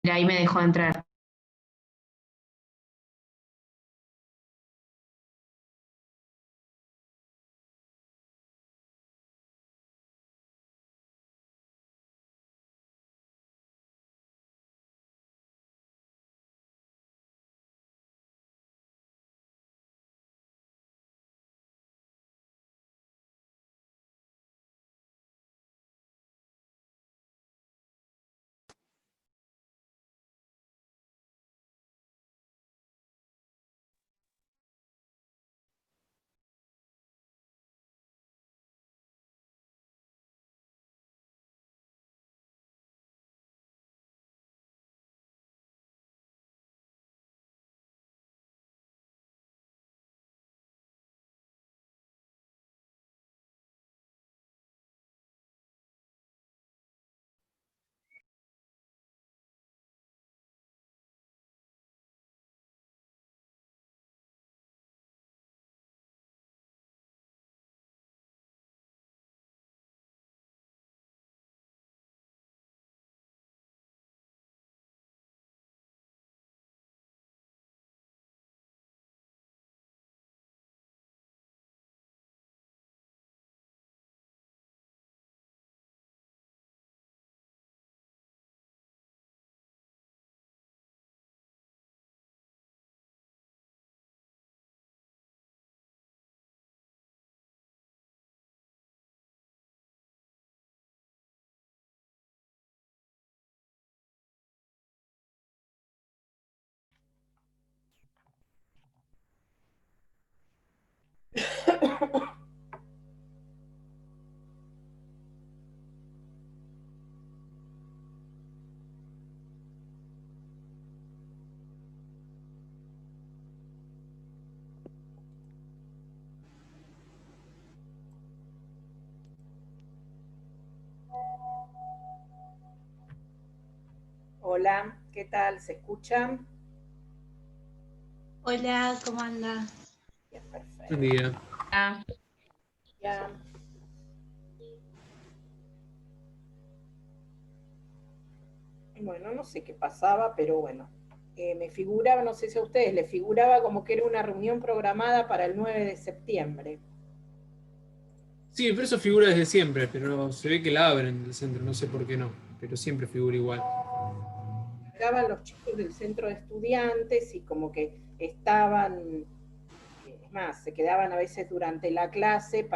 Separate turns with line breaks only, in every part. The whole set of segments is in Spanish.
Mira, ahí me dejó entrar.
Hola, ¿qué tal? ¿Se escuchan?
Hola, ¿cómo anda?
Bien,
Buen
perfecto.
día.
Ah,
Ya. Bueno, no sé qué pasaba, pero bueno. Me figuraba, no sé si a ustedes les figuraba como que era una reunión programada para el 9 de septiembre.
Sí, pero eso figura desde siempre, pero se ve que la abren del centro, no sé por qué no, pero siempre figura igual.
Llegaban los chicos del centro de estudiantes y como que estaban, es más, se quedaban a veces durante la clase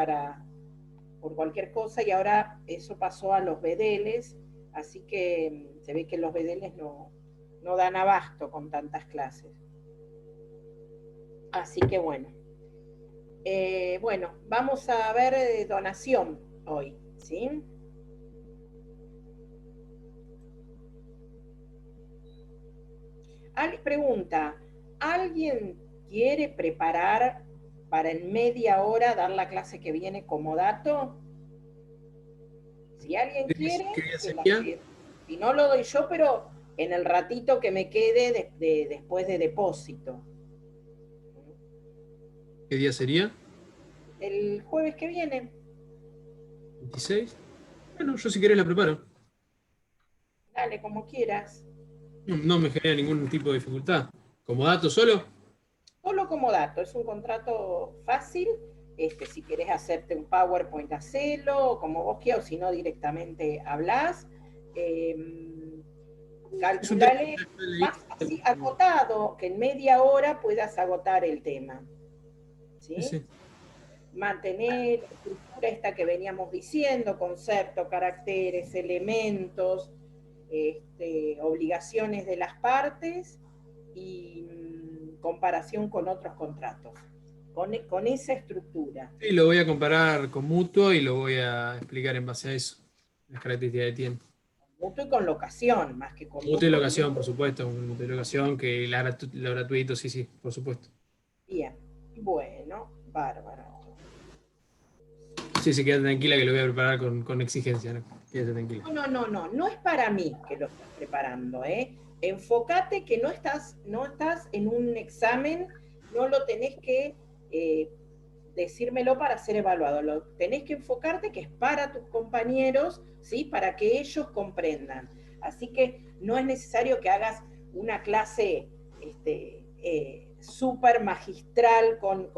por cualquier cosa y ahora eso pasó a los bedeles, así que se ve que los bedeles no dan abasto con tantas clases. Así que bueno. Bueno, vamos a ver donación hoy, ¿sí? Pregunta, ¿alguien quiere preparar para en media hora dar la clase que viene como dato? Si alguien quiere,
¿Qué día
se la
sería?
cedo. Si no, lo doy yo, pero en el ratito que me quede después de depósito.
¿Qué día sería?
El jueves que viene,
¿26? Bueno, yo si querés la preparo.
dale como quieras.
No, no me genera ningún tipo de dificultad. ¿Como dato solo?
Solo como dato, es un contrato fácil. Si querés hacerte un PowerPoint, hacelo, como vos quieras, o si no, directamente hablas. Eh,
Es un tema que
Calculale
ya leí.
más así acotado, que en media hora puedas agotar el tema.
Sí,
¿Sí?
sí.
Mantener la estructura esta que veníamos diciendo, concepto, caracteres, elementos, obligaciones de las partes y comparación con otros contratos. Con esa estructura.
Sí, lo voy a comparar con Mutuo y lo voy a explicar en base a eso. Las características de tiempo.
Mutuo y con locación, más que con
Mutuo y
mutuo.
locación, por supuesto. Mutuo y locación, que lo gratuito, sí, sí, por supuesto.
Bien, bueno, bárbaro.
Sí, sí, quédate tranquila que lo voy a preparar con exigencia, ¿no? Quédate tranquila.
No es para mí que lo estás preparando, ¿eh? Enfócate que no estás en un examen, no lo tenés que decírmelo para ser evaluado, tenés que enfocarte que es para tus compañeros, ¿sí? Para que ellos comprendan. Así que no es necesario que hagas una clase súper magistral con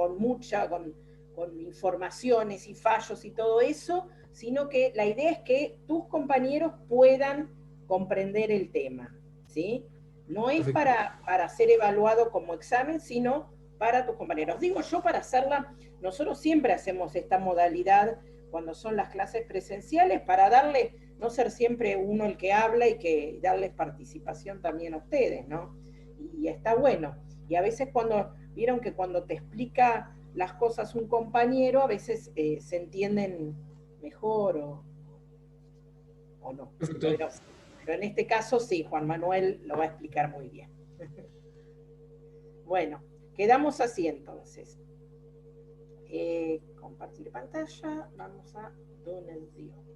informaciones y fallos y todo eso, sino que la idea es que tus compañeros puedan comprender el tema, ¿sí? No es para ser evaluado como examen, sino para tus compañeros. Digo yo, para hacerla, nosotros siempre hacemos esta modalidad cuando son las clases presenciales, para darle, no ser siempre uno el que habla y que darles participación también a ustedes, ¿no? Y está bueno. Y a veces vieron que cuando te explica las cosas un compañero, a veces se entienden mejor o no. Pero en este caso sí, Juan Manuel lo va a explicar muy bien. Bueno, quedamos así entonces. Compartir pantalla, vamos a donación.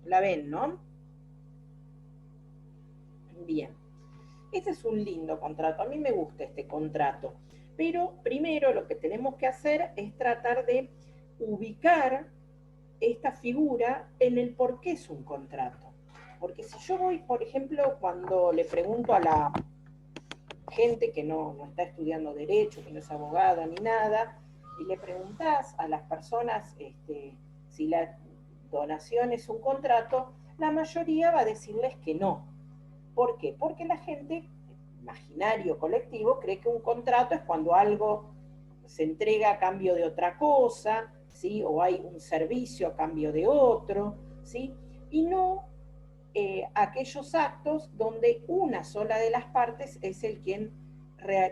La ven, ¿no? Bien. Este es un lindo contrato, a mí me gusta este contrato, pero primero lo que tenemos que hacer es tratar de ubicar esta figura en el por qué es un contrato. Porque si yo voy, por ejemplo, cuando le pregunto a la gente que no está estudiando derecho, que no es abogada ni nada, y le preguntás a las personas si la donación es un contrato, la mayoría va a decirles que no. ¿Por qué? Porque la gente, imaginario colectivo, cree que un contrato es cuando algo se entrega a cambio de otra cosa, ¿sí? O hay un servicio a cambio de otro, ¿sí? Y no aquellos actos donde una sola de las partes es el quien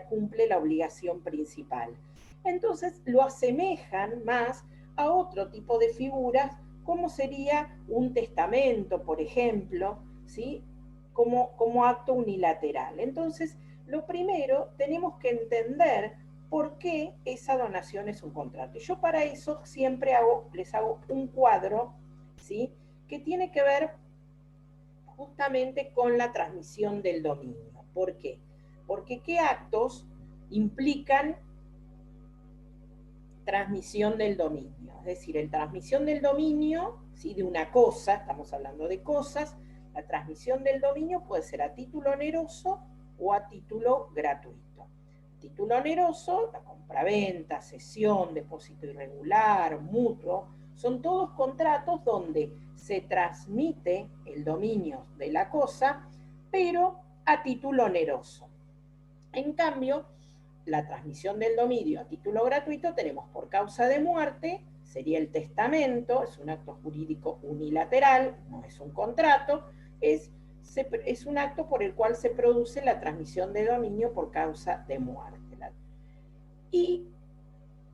cumple la obligación principal. Entonces lo asemejan más a otro tipo de figuras, como sería un testamento, por ejemplo, ¿sí? Como acto unilateral. Entonces, lo primero, tenemos que entender por qué esa donación es un contrato. Y yo para eso siempre les hago un cuadro, ¿sí? Que tiene que ver justamente con la transmisión del dominio. ¿Por qué? Porque ¿qué actos implican transmisión del dominio? Es decir, en transmisión del dominio, ¿sí? De una cosa, estamos hablando de cosas, la transmisión del dominio puede ser a título oneroso o a título gratuito. Título oneroso, la compraventa, cesión, depósito irregular, mutuo, son todos contratos donde se transmite el dominio de la cosa, pero a título oneroso. En cambio, la transmisión del dominio a título gratuito tenemos por causa de muerte, sería el testamento, es un acto jurídico unilateral, no es un contrato, es un acto por el cual se produce la transmisión de dominio por causa de muerte. Y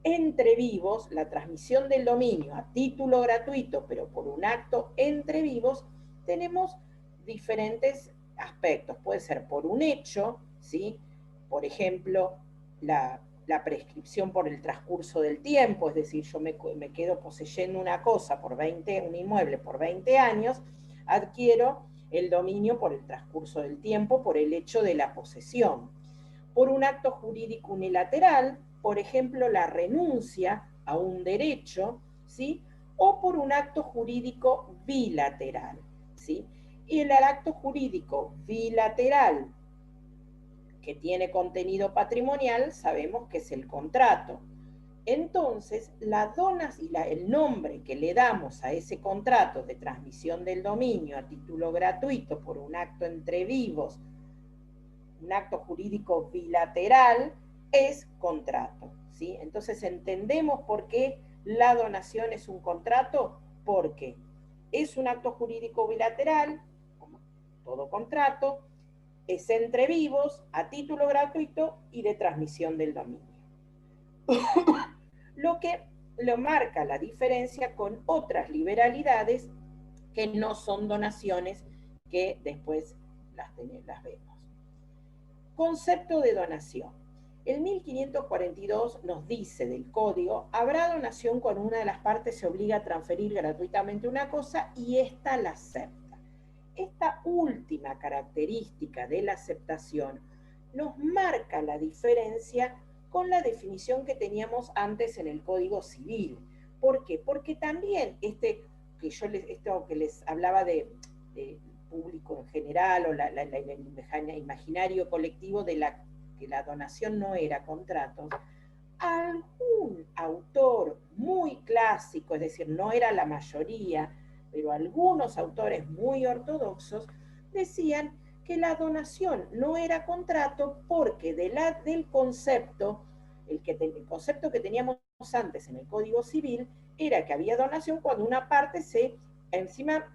entre vivos, la transmisión del dominio a título gratuito, pero por un acto entre vivos, tenemos diferentes aspectos. Puede ser por un hecho, ¿sí? Por ejemplo, la prescripción por el transcurso del tiempo, es decir, yo me quedo poseyendo una cosa un inmueble por 20 años, adquiero el dominio por el transcurso del tiempo, por el hecho de la posesión. Por un acto jurídico unilateral, por ejemplo, la renuncia a un derecho, ¿sí? O por un acto jurídico bilateral, ¿sí? Y el acto jurídico bilateral que tiene contenido patrimonial, sabemos que es el contrato. Entonces, el nombre que le damos a ese contrato de transmisión del dominio a título gratuito por un acto entre vivos, un acto jurídico bilateral, es contrato, ¿sí? Entonces entendemos por qué la donación es un contrato, porque es un acto jurídico bilateral, como todo contrato, es entre vivos, a título gratuito y de transmisión del dominio. Lo que lo marca la diferencia con otras liberalidades que no son donaciones, que después las vemos. Concepto de donación. El 1542 nos dice del Código, habrá donación cuando una de las partes se obliga a transferir gratuitamente una cosa y ésta la acepta. Esta última característica de la aceptación nos marca la diferencia con la definición que teníamos antes en el Código Civil. ¿Por qué? Porque también esto que les hablaba de público en general, o el imaginario colectivo de que la donación no era contrato, algún autor muy clásico, es decir, no era la mayoría, pero algunos autores muy ortodoxos decían que la donación no era contrato porque del concepto, el concepto que teníamos antes en el Código Civil era que había donación cuando una parte encima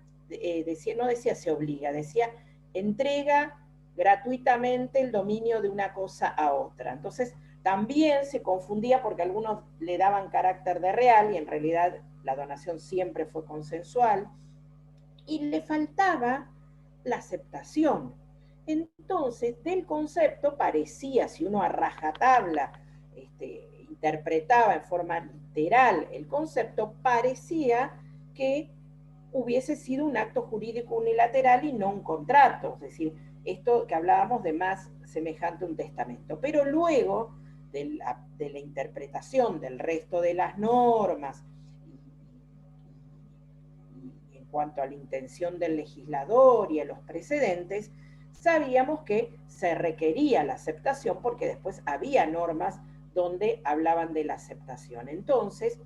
no decía se obliga, decía entrega gratuitamente el dominio de una cosa a otra. Entonces, también se confundía porque algunos le daban carácter de real y en realidad la donación siempre fue consensual, y le faltaba la aceptación. Entonces, del concepto parecía, si uno a rajatabla interpretaba en forma literal el concepto, parecía que hubiese sido un acto jurídico unilateral y no un contrato, es decir, esto que hablábamos de más semejante a un testamento. Pero luego de la interpretación del resto de las normas, y en cuanto a la intención del legislador y a los precedentes, sabíamos que se requería la aceptación porque después había normas donde hablaban de la aceptación. Entonces,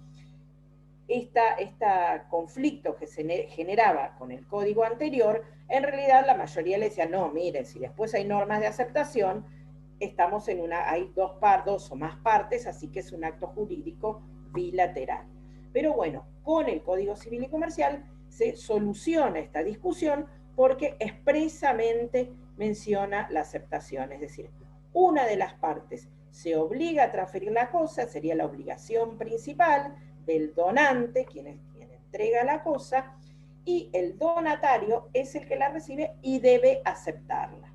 este conflicto que se generaba con el código anterior, en realidad la mayoría le decía, no, miren, si después hay normas de aceptación, estamos hay dos o más partes, así que es un acto jurídico bilateral. Pero bueno, con el Código Civil y Comercial se soluciona esta discusión porque expresamente menciona la aceptación, es decir, una de las partes se obliga a transferir la cosa, sería la obligación principal del donante, quien entrega la cosa, y el donatario es el que la recibe y debe aceptarla.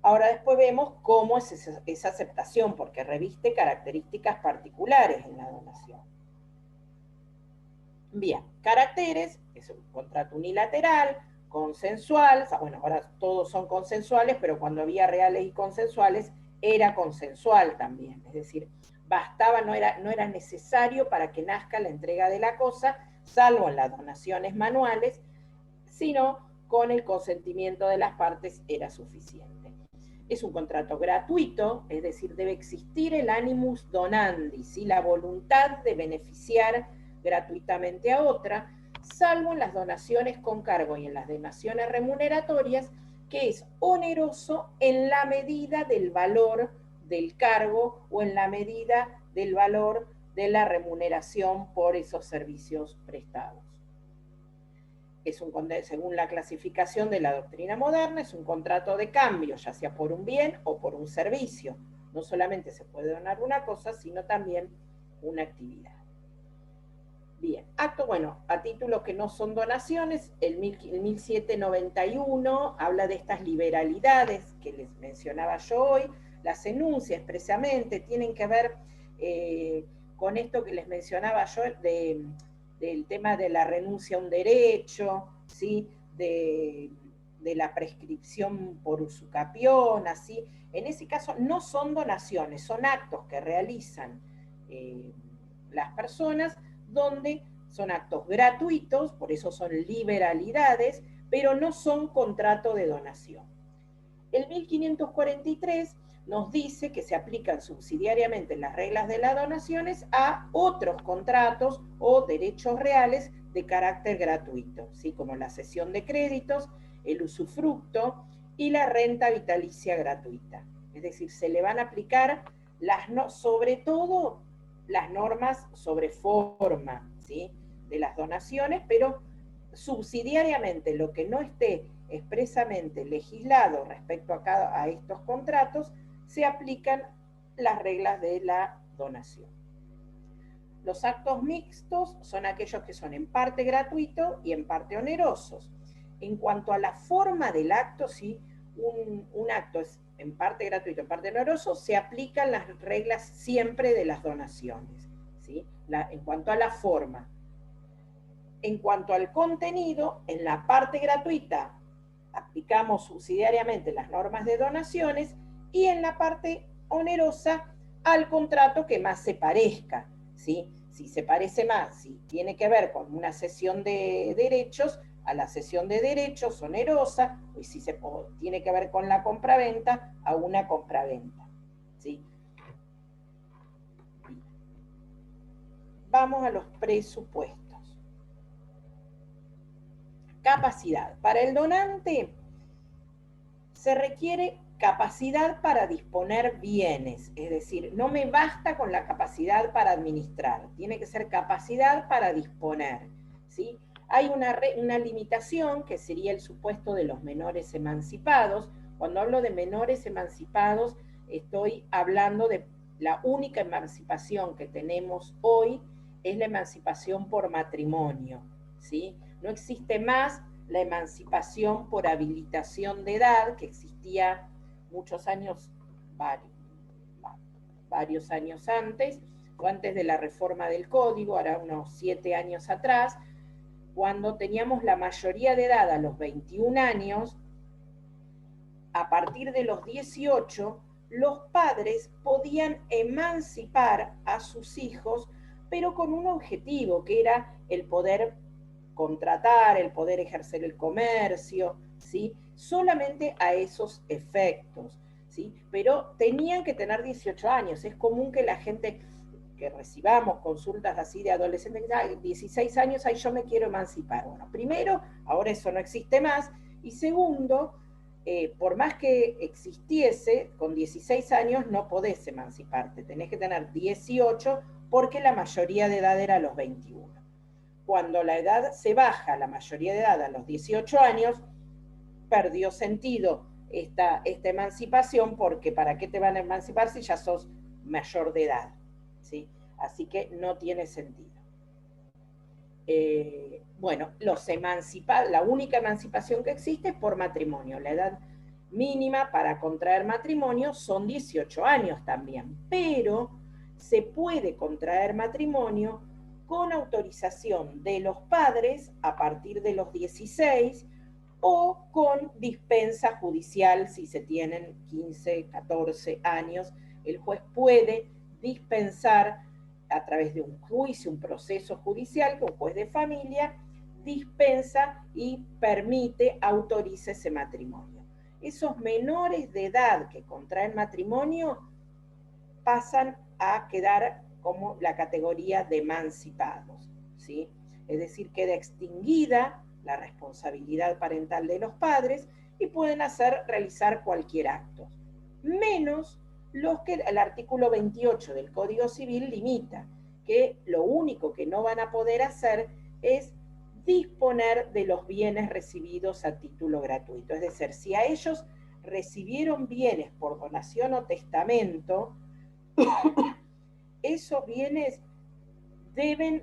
Ahora después vemos cómo es esa aceptación, porque reviste características particulares en la donación. Bien, caracteres, es un contrato unilateral, consensual, bueno, ahora todos son consensuales, pero cuando había reales y consensuales, era consensual también, es decir, bastaba, no era necesario para que nazca la entrega de la cosa, salvo en las donaciones manuales, sino con el consentimiento de las partes era suficiente. Es un contrato gratuito, es decir, debe existir el animus donandi, ¿sí? La voluntad de beneficiar gratuitamente a otra, salvo en las donaciones con cargo y en las donaciones remuneratorias, que es oneroso en la medida del valor del cargo o en la medida del valor de la remuneración por esos servicios prestados. Según la clasificación de la doctrina moderna, es un contrato de cambio, ya sea por un bien o por un servicio. No solamente se puede donar una cosa, sino también una actividad. Bien, a títulos que no son donaciones, el 1791 habla de estas liberalidades que les mencionaba yo hoy, las enuncia expresamente, tienen que ver con esto que les mencionaba yo del tema de la renuncia a un derecho, ¿sí? de la prescripción por usucapión, así. En ese caso no son donaciones, son actos que realizan las personas donde son actos gratuitos, por eso son liberalidades, pero no son contrato de donación. El 1543 nos dice que se aplican subsidiariamente las reglas de las donaciones a otros contratos o derechos reales de carácter gratuito, ¿sí? Como la cesión de créditos, el usufructo y la renta vitalicia gratuita. Es decir, se le van a aplicar sobre todo las normas sobre forma, ¿sí? De las donaciones, pero subsidiariamente lo que no esté expresamente legislado respecto a estos contratos, se aplican las reglas de la donación. Los actos mixtos son aquellos que son en parte gratuitos y en parte onerosos. En cuanto a la forma del acto, si un acto es en parte gratuito, en parte oneroso, se aplican las reglas siempre de las donaciones, ¿sí? En cuanto a la forma. En cuanto al contenido, en la parte gratuita aplicamos subsidiariamente las normas de donaciones y en la parte onerosa al contrato que más se parezca, ¿sí? Si se parece más, si tiene que ver con una cesión de derechos, a la cesión de derechos onerosa, y si tiene que ver con la compraventa, a una compraventa, ¿sí? Vamos a los presupuestos. Capacidad. Para el donante se requiere capacidad para disponer bienes, es decir, no me basta con la capacidad para administrar, tiene que ser capacidad para disponer, ¿sí? Hay una limitación que sería el supuesto de los menores emancipados. Cuando hablo de menores emancipados, estoy hablando de la única emancipación que tenemos hoy, es la emancipación por matrimonio, ¿sí? No existe más la emancipación por habilitación de edad, que existía muchos años, varios años antes, o antes de la reforma del código, ahora unos 7 años atrás, cuando teníamos la mayoría de edad a los 21 años, a partir de los 18, los padres podían emancipar a sus hijos, pero con un objetivo, que era el poder contratar, el poder ejercer el comercio, ¿sí? Solamente a esos efectos, ¿sí? Pero tenían que tener 18 años. Es común que la gente, que recibamos consultas así de adolescentes, 16 años, ahí yo me quiero emancipar. Bueno, primero, ahora eso no existe más, y segundo, por más que existiese, con 16 años no podés emanciparte, tenés que tener 18 porque la mayoría de edad era a los 21. Cuando la edad se baja, la mayoría de edad a los 18 años, perdió sentido esta emancipación, porque ¿para qué te van a emancipar si ya sos mayor de edad? ¿Sí? Así que no tiene sentido. Bueno, la única emancipación que existe es por matrimonio. La edad mínima para contraer matrimonio son 18 años también, pero se puede contraer matrimonio con autorización de los padres a partir de los 16 o con dispensa judicial si se tienen 15, 14 años. El juez puede dispensar a través de un juicio, un proceso judicial, que un juez de familia dispensa y permite, autoriza ese matrimonio. Esos menores de edad que contraen matrimonio pasan a quedar como la categoría de emancipados, ¿sí? Es decir, queda extinguida la responsabilidad parental de los padres y pueden realizar cualquier acto, menos los que el artículo 28 del Código Civil limita, que lo único que no van a poder hacer es disponer de los bienes recibidos a título gratuito. Es decir, si a ellos recibieron bienes por donación o testamento, esos bienes deben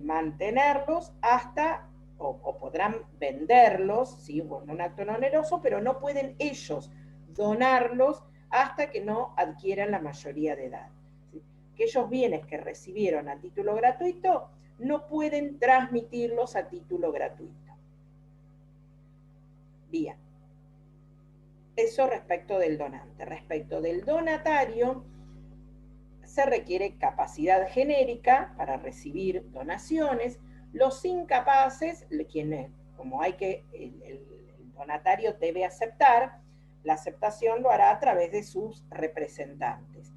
mantenerlos hasta, o podrán venderlos, ¿sí? Bueno, un acto no oneroso, pero no pueden ellos donarlos hasta que no adquieran la mayoría de edad. ¿Sí? Aquellos bienes que recibieron a título gratuito no pueden transmitirlos a título gratuito. Bien. Eso respecto del donante. Respecto del donatario, se requiere capacidad genérica para recibir donaciones. Los incapaces, quienes, como el donatario debe aceptar, la aceptación lo hará a través de sus representantes.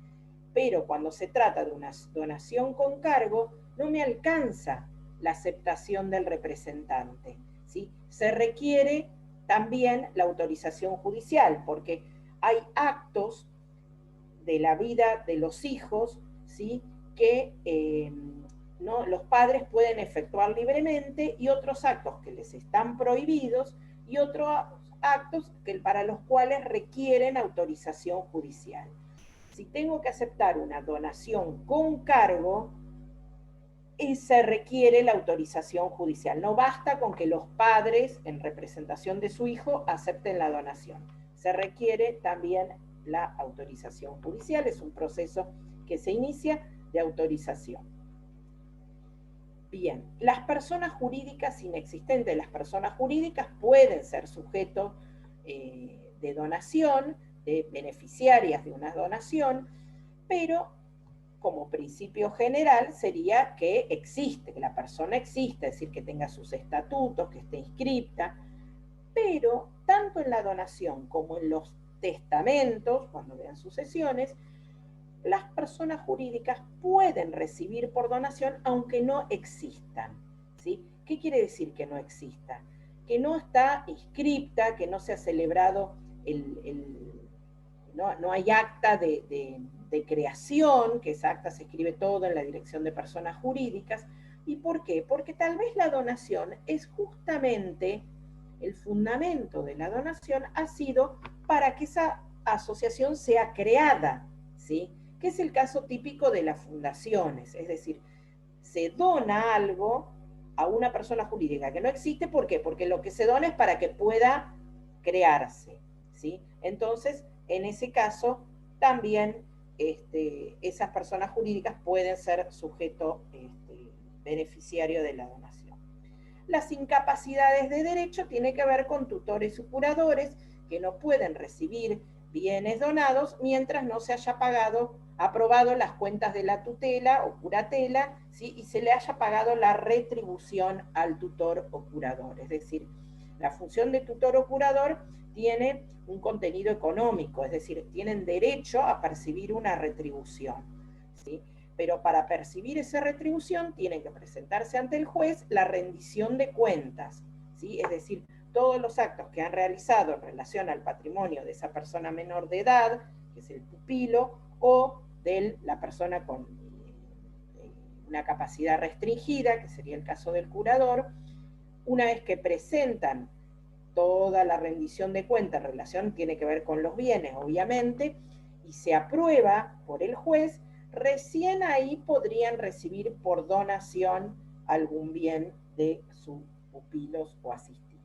Pero cuando se trata de una donación con cargo, no me alcanza la aceptación del representante, ¿sí? Se requiere también la autorización judicial, porque hay actos de la vida de los hijos, ¿sí? Que los padres pueden efectuar libremente, y otros actos que les están prohibidos, y otros actos para los cuales requieren autorización judicial. Si tengo que aceptar una donación con cargo, se requiere la autorización judicial. No basta con que los padres, en representación de su hijo, acepten la donación. Se requiere también la autorización judicial. Es un proceso que se inicia de autorización. Bien, las personas jurídicas inexistentes, las personas jurídicas pueden ser sujetos de donación, beneficiarias de una donación, pero como principio general sería que existe, que la persona existe, es decir, que tenga sus estatutos, que esté inscripta, pero tanto en la donación como en los testamentos, cuando vean sucesiones, las personas jurídicas pueden recibir por donación aunque no existan, ¿sí? ¿Qué quiere decir que no exista? Que no está inscripta, que no se ha celebrado no hay acta de creación, que esa acta se escribe todo en la dirección de personas jurídicas. ¿Y por qué? Porque tal vez la donación es justamente el fundamento de la donación ha sido para que esa asociación sea creada, ¿sí? Que es el caso típico de las fundaciones, es decir, se dona algo a una persona jurídica que no existe, ¿por qué? Porque lo que se dona es para que pueda crearse, ¿sí? Entonces, en ese caso, también esas personas jurídicas pueden ser sujeto beneficiario de la donación. Las incapacidades de derecho tienen que ver con tutores y curadores que no pueden recibir bienes donados mientras no se haya aprobado las cuentas de la tutela o curatela, ¿sí? Y se le haya pagado la retribución al tutor o curador. Es decir, la función de tutor o curador tiene un contenido económico, es decir, tienen derecho a percibir una retribución, ¿sí? Pero para percibir esa retribución tienen que presentarse ante el juez la rendición de cuentas, ¿sí? Es decir, todos los actos que han realizado en relación al patrimonio de esa persona menor de edad, que es el pupilo, o de la persona con una capacidad restringida, que sería el caso del curador, una vez que presentan toda la rendición de cuentas en relación, tiene que ver con los bienes, obviamente, y se aprueba por el juez, recién ahí podrían recibir por donación algún bien de sus pupilos o asistidos.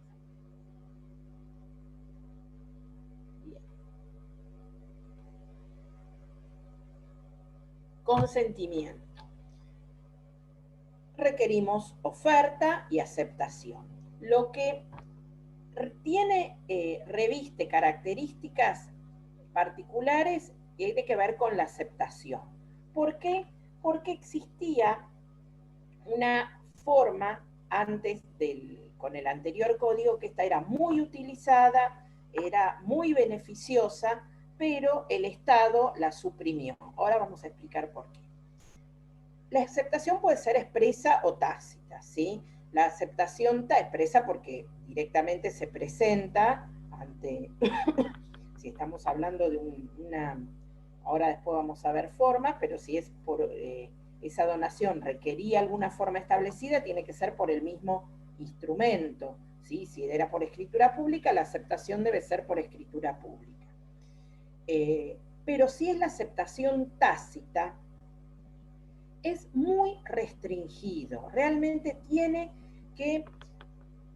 Bien. Consentimiento. Requerimos oferta y aceptación. Lo que reviste características particulares tiene que ver con la aceptación. ¿Por qué? Porque existía una forma antes con el anterior código que esta era muy utilizada, era muy beneficiosa, pero el Estado la suprimió. Ahora vamos a explicar por qué. La aceptación puede ser expresa o tácita, ¿sí? La aceptación está expresa porque directamente se presenta ante, si estamos hablando de ahora después vamos a ver formas, pero si es por esa donación requería alguna forma establecida, tiene que ser por el mismo instrumento, ¿sí? Si era por escritura pública, la aceptación debe ser por escritura pública. Pero si es la aceptación tácita, es muy restringido, realmente tiene que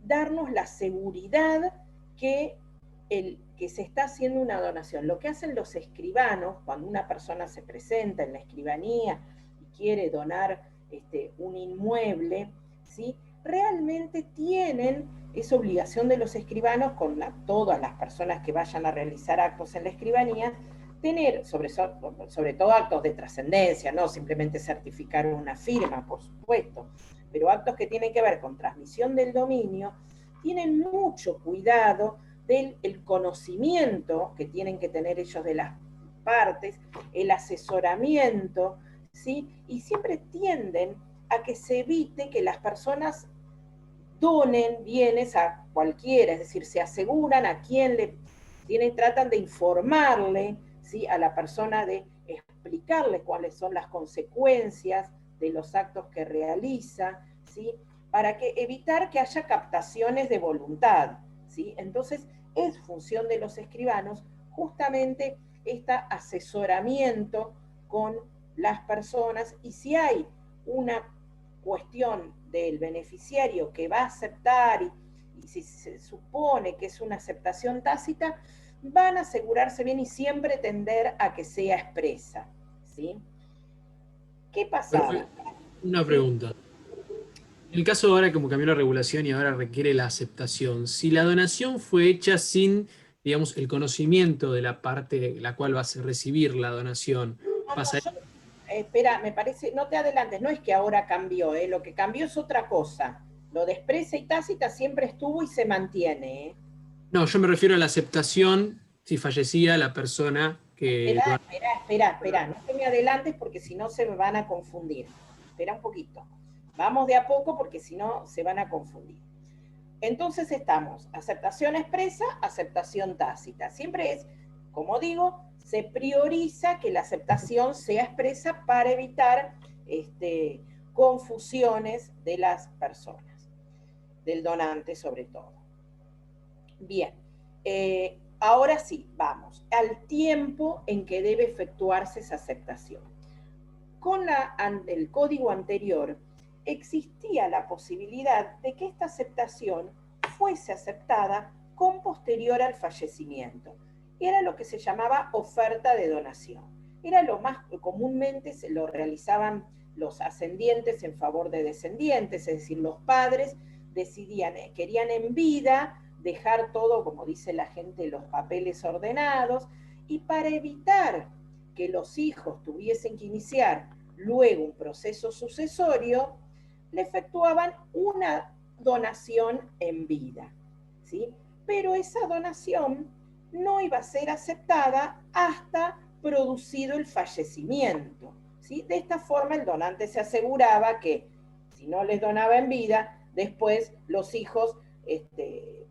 darnos la seguridad que se está haciendo una donación. Lo que hacen los escribanos, cuando una persona se presenta en la escribanía y quiere donar un inmueble, ¿sí? Realmente tienen esa obligación de los escribanos con todas las personas que vayan a realizar actos en la escribanía, tener, sobre todo actos de trascendencia, no simplemente certificar una firma, por supuesto, pero actos que tienen que ver con transmisión del dominio, tienen mucho cuidado del conocimiento que tienen que tener ellos de las partes, el asesoramiento, ¿sí? Y siempre tienden a que se evite que las personas donen bienes a cualquiera, es decir, se aseguran a quién tratan de informarle, ¿sí? A la persona, de explicarle cuáles son las consecuencias de los actos que realiza, ¿sí? Para evitar que haya captaciones de voluntad, ¿sí? Entonces, es función de los escribanos justamente este asesoramiento con las personas, y si hay una cuestión del beneficiario que va a aceptar y si se supone que es una aceptación tácita, van a asegurarse bien y siempre tender a que sea expresa, ¿sí? ¿Qué pasaba?
Una pregunta. En el caso ahora como cambió la regulación y ahora requiere la aceptación, si la donación fue hecha sin digamos, el conocimiento de la parte la cual vas a recibir la donación.
No,
Pasa.
espera, me parece, no te adelantes, no es que ahora cambió, lo que cambió es otra cosa. Lo de expresa y tácita siempre estuvo y se mantiene.
No, yo me refiero a la aceptación si fallecía la persona que...
Espera, no te me adelantes porque si no se me van a confundir. Espera un poquito. Vamos de a poco porque si no se van a confundir. Entonces estamos, aceptación expresa, aceptación tácita. Siempre es, como digo, se prioriza que la aceptación sea expresa para evitar confusiones de las personas, del donante sobre todo. Bien, ahora sí, vamos al tiempo en que debe efectuarse esa aceptación. Con el código anterior existía la posibilidad de que esta aceptación fuese aceptada con posterior al fallecimiento. Era lo que se llamaba oferta de donación. Era lo más comúnmente se lo realizaban los ascendientes en favor de descendientes, es decir, los padres decidían, querían en vida dejar todo, como dice la gente, los papeles ordenados, y para evitar que los hijos tuviesen que iniciar luego un proceso sucesorio, le efectuaban una donación en vida, ¿sí? Pero esa donación no iba a ser aceptada hasta producido el fallecimiento, ¿sí? De esta forma el donante se aseguraba que si no les donaba en vida, después los hijos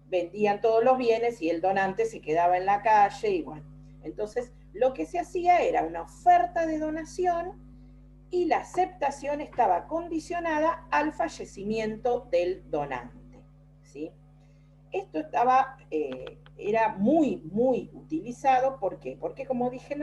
vendían todos los bienes y el donante se quedaba en la calle y bueno. Entonces, lo que se hacía era una oferta de donación y la aceptación estaba condicionada al fallecimiento del donante, ¿sí? Esto era muy, muy utilizado, ¿por qué? Porque, como dije,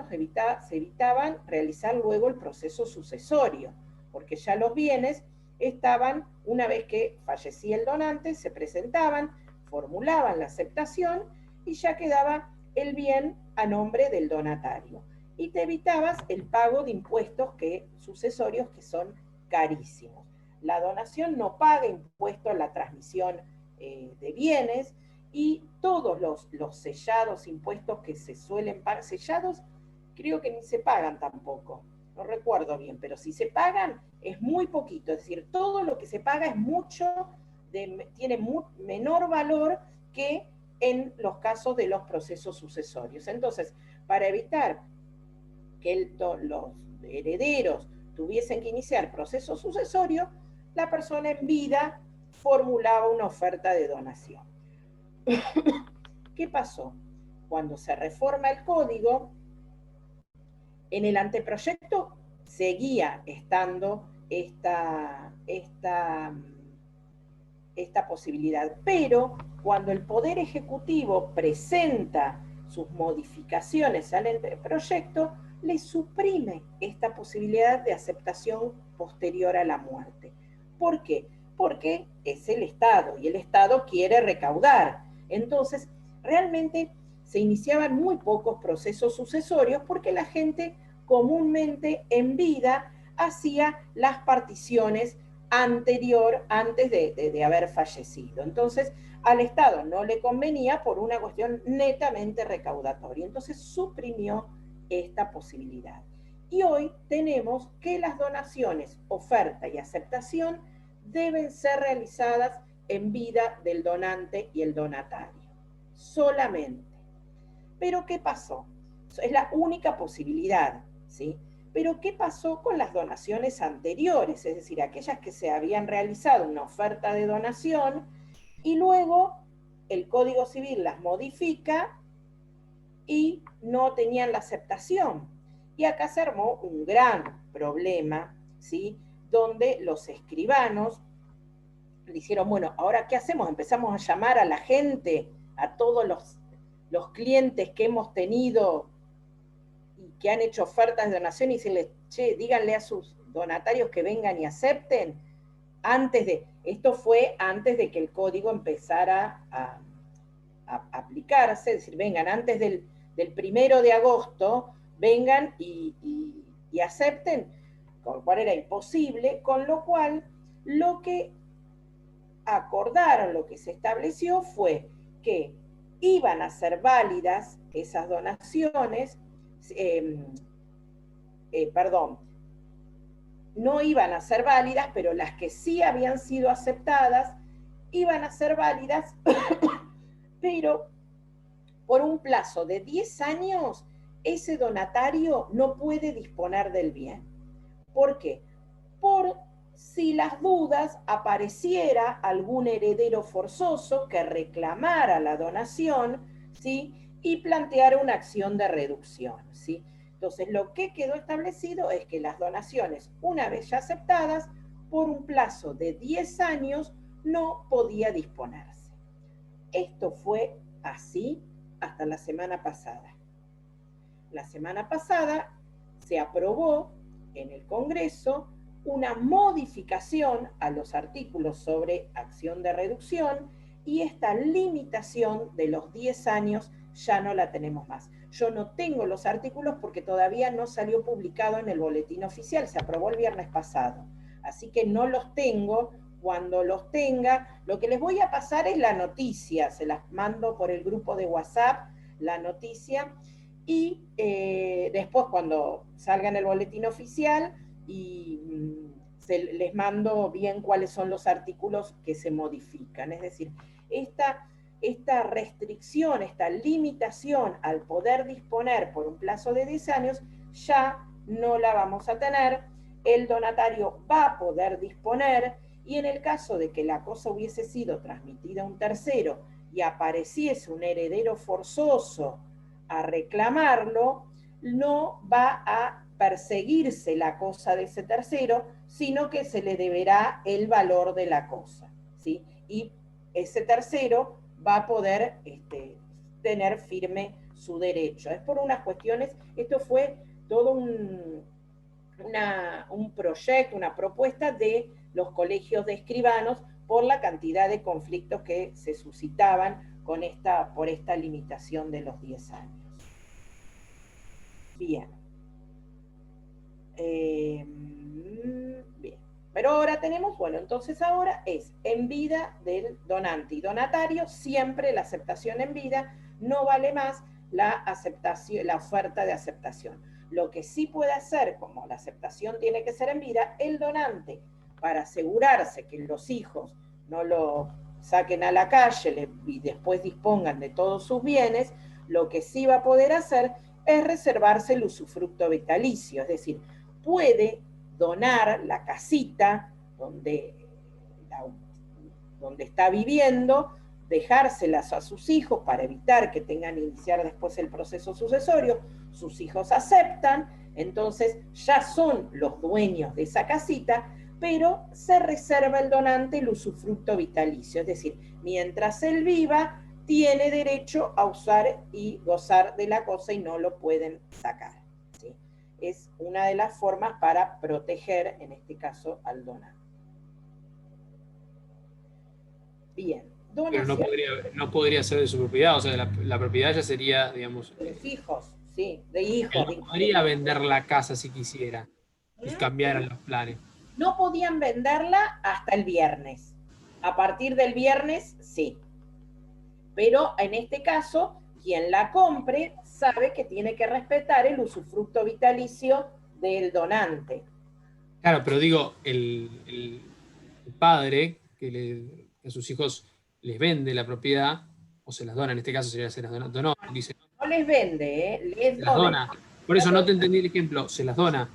se evitaban realizar luego el proceso sucesorio, porque ya los bienes estaban, una vez que fallecía el donante, se presentaban, formulaban la aceptación y ya quedaba el bien a nombre del donatario. Y te evitabas el pago de impuestos sucesorios que son carísimos. La donación no paga impuesto a la transmisión de bienes y todos los sellados, impuestos que se suelen pagar, sellados creo que ni se pagan tampoco, no recuerdo bien, pero si se pagan es muy poquito, es decir, todo lo que se paga es tiene menor valor que en los casos de los procesos sucesorios. Entonces, para evitar que los herederos tuviesen que iniciar proceso sucesorio, la persona en vida formulaba una oferta de donación. ¿Qué pasó? Cuando se reforma el código, en el anteproyecto seguía estando esta posibilidad, pero cuando el Poder Ejecutivo presenta sus modificaciones al anteproyecto, le suprime esta posibilidad de aceptación posterior a la muerte. ¿Por qué? Porque es el Estado y el Estado quiere recaudar. Entonces, realmente se iniciaban muy pocos procesos sucesorios porque la gente comúnmente en vida hacía las particiones antes de haber fallecido. Entonces, al Estado no le convenía por una cuestión netamente recaudatoria. Entonces, suprimió esta posibilidad. Y hoy tenemos que las donaciones, oferta y aceptación deben ser realizadas en vida del donante y el donatario. Solamente. Pero ¿qué pasó? Es la única posibilidad, ¿sí? Pero ¿qué pasó con las donaciones anteriores? Es decir, aquellas que se habían realizado una oferta de donación y luego el Código Civil las modifica y no tenían la aceptación. Y acá se armó un gran problema, ¿sí? Donde los escribanos dijeron, bueno, ¿ahora qué hacemos? Empezamos a llamar a la gente, a todos los clientes que hemos tenido y que han hecho ofertas de donación y decirles, che, díganle a sus donatarios que vengan y acepten. Esto fue antes de que el código empezara a aplicarse, es decir, vengan antes del 1 de agosto, vengan y acepten, con lo cual era imposible, con lo cual lo que acordaron, lo que se estableció fue que iban a ser válidas esas donaciones, no iban a ser válidas, pero las que sí habían sido aceptadas iban a ser válidas, pero por un plazo de 10 años, ese donatario no puede disponer del bien. ¿Por qué? Por si las dudas apareciera algún heredero forzoso que reclamara la donación, ¿sí? Y planteara una acción de reducción, ¿sí? Entonces, lo que quedó establecido es que las donaciones, una vez ya aceptadas, por un plazo de 10 años, no podía disponerse. Esto fue así hasta la semana pasada. La semana pasada se aprobó en el Congreso una modificación a los artículos sobre acción de reducción y esta limitación de los 10 años ya no la tenemos más. Yo no tengo los artículos porque todavía no salió publicado en el boletín oficial, se aprobó el viernes pasado. Así que no los tengo. Cuando los tenga, lo que les voy a pasar es la noticia, se las mando por el grupo de WhatsApp, la noticia, y después cuando salga en el boletín oficial les mando bien cuáles son los artículos que se modifican. Es decir, esta restricción, esta limitación al poder disponer por un plazo de 10 años, ya no la vamos a tener. El donatario va a poder disponer, y en el caso de que la cosa hubiese sido transmitida a un tercero y apareciese un heredero forzoso a reclamarlo, no va a perseguirse la cosa de ese tercero, sino que se le deberá el valor de la cosa, ¿sí? Y ese tercero va a poder tener firme su derecho. Es por unas cuestiones, esto fue todo un proyecto, una propuesta de los colegios de escribanos por la cantidad de conflictos que se suscitaban por esta limitación de los 10 años. Bien. Bien. Pero ahora tenemos, bueno, entonces ahora es en vida del donante y donatario, siempre la aceptación en vida, no vale más la oferta de aceptación. Lo que sí puede hacer, como la aceptación tiene que ser en vida, el donante, para asegurarse que los hijos no lo saquen a la calle y después dispongan de todos sus bienes, lo que sí va a poder hacer es reservarse el usufructo vitalicio, es decir, puede donar la casita donde está viviendo, dejárselas a sus hijos para evitar que tengan que iniciar después el proceso sucesorio. Sus hijos aceptan, entonces ya son los dueños de esa casita, pero se reserva el donante el usufructo vitalicio, es decir, mientras él viva, tiene derecho a usar y gozar de la cosa y no lo pueden sacar, ¿sí? Es una de las formas para proteger, en este caso, al donante. Bien.
Donación. Pero no podría ser de su propiedad, o sea, la propiedad ya sería, digamos...
De los hijos, sí, de hijos.
No podría vender la casa si quisiera y cambiaran los planes.
No podían venderla hasta el viernes. A partir del viernes, sí. Pero en este caso, quien la compre sabe que tiene que respetar el usufructo vitalicio del donante.
Claro, pero digo, el padre que a sus hijos les vende la propiedad, o se las dona, en este caso se las donó, dice.
No les vende, les
se las dona. Por eso no te entendí el ejemplo, se las dona.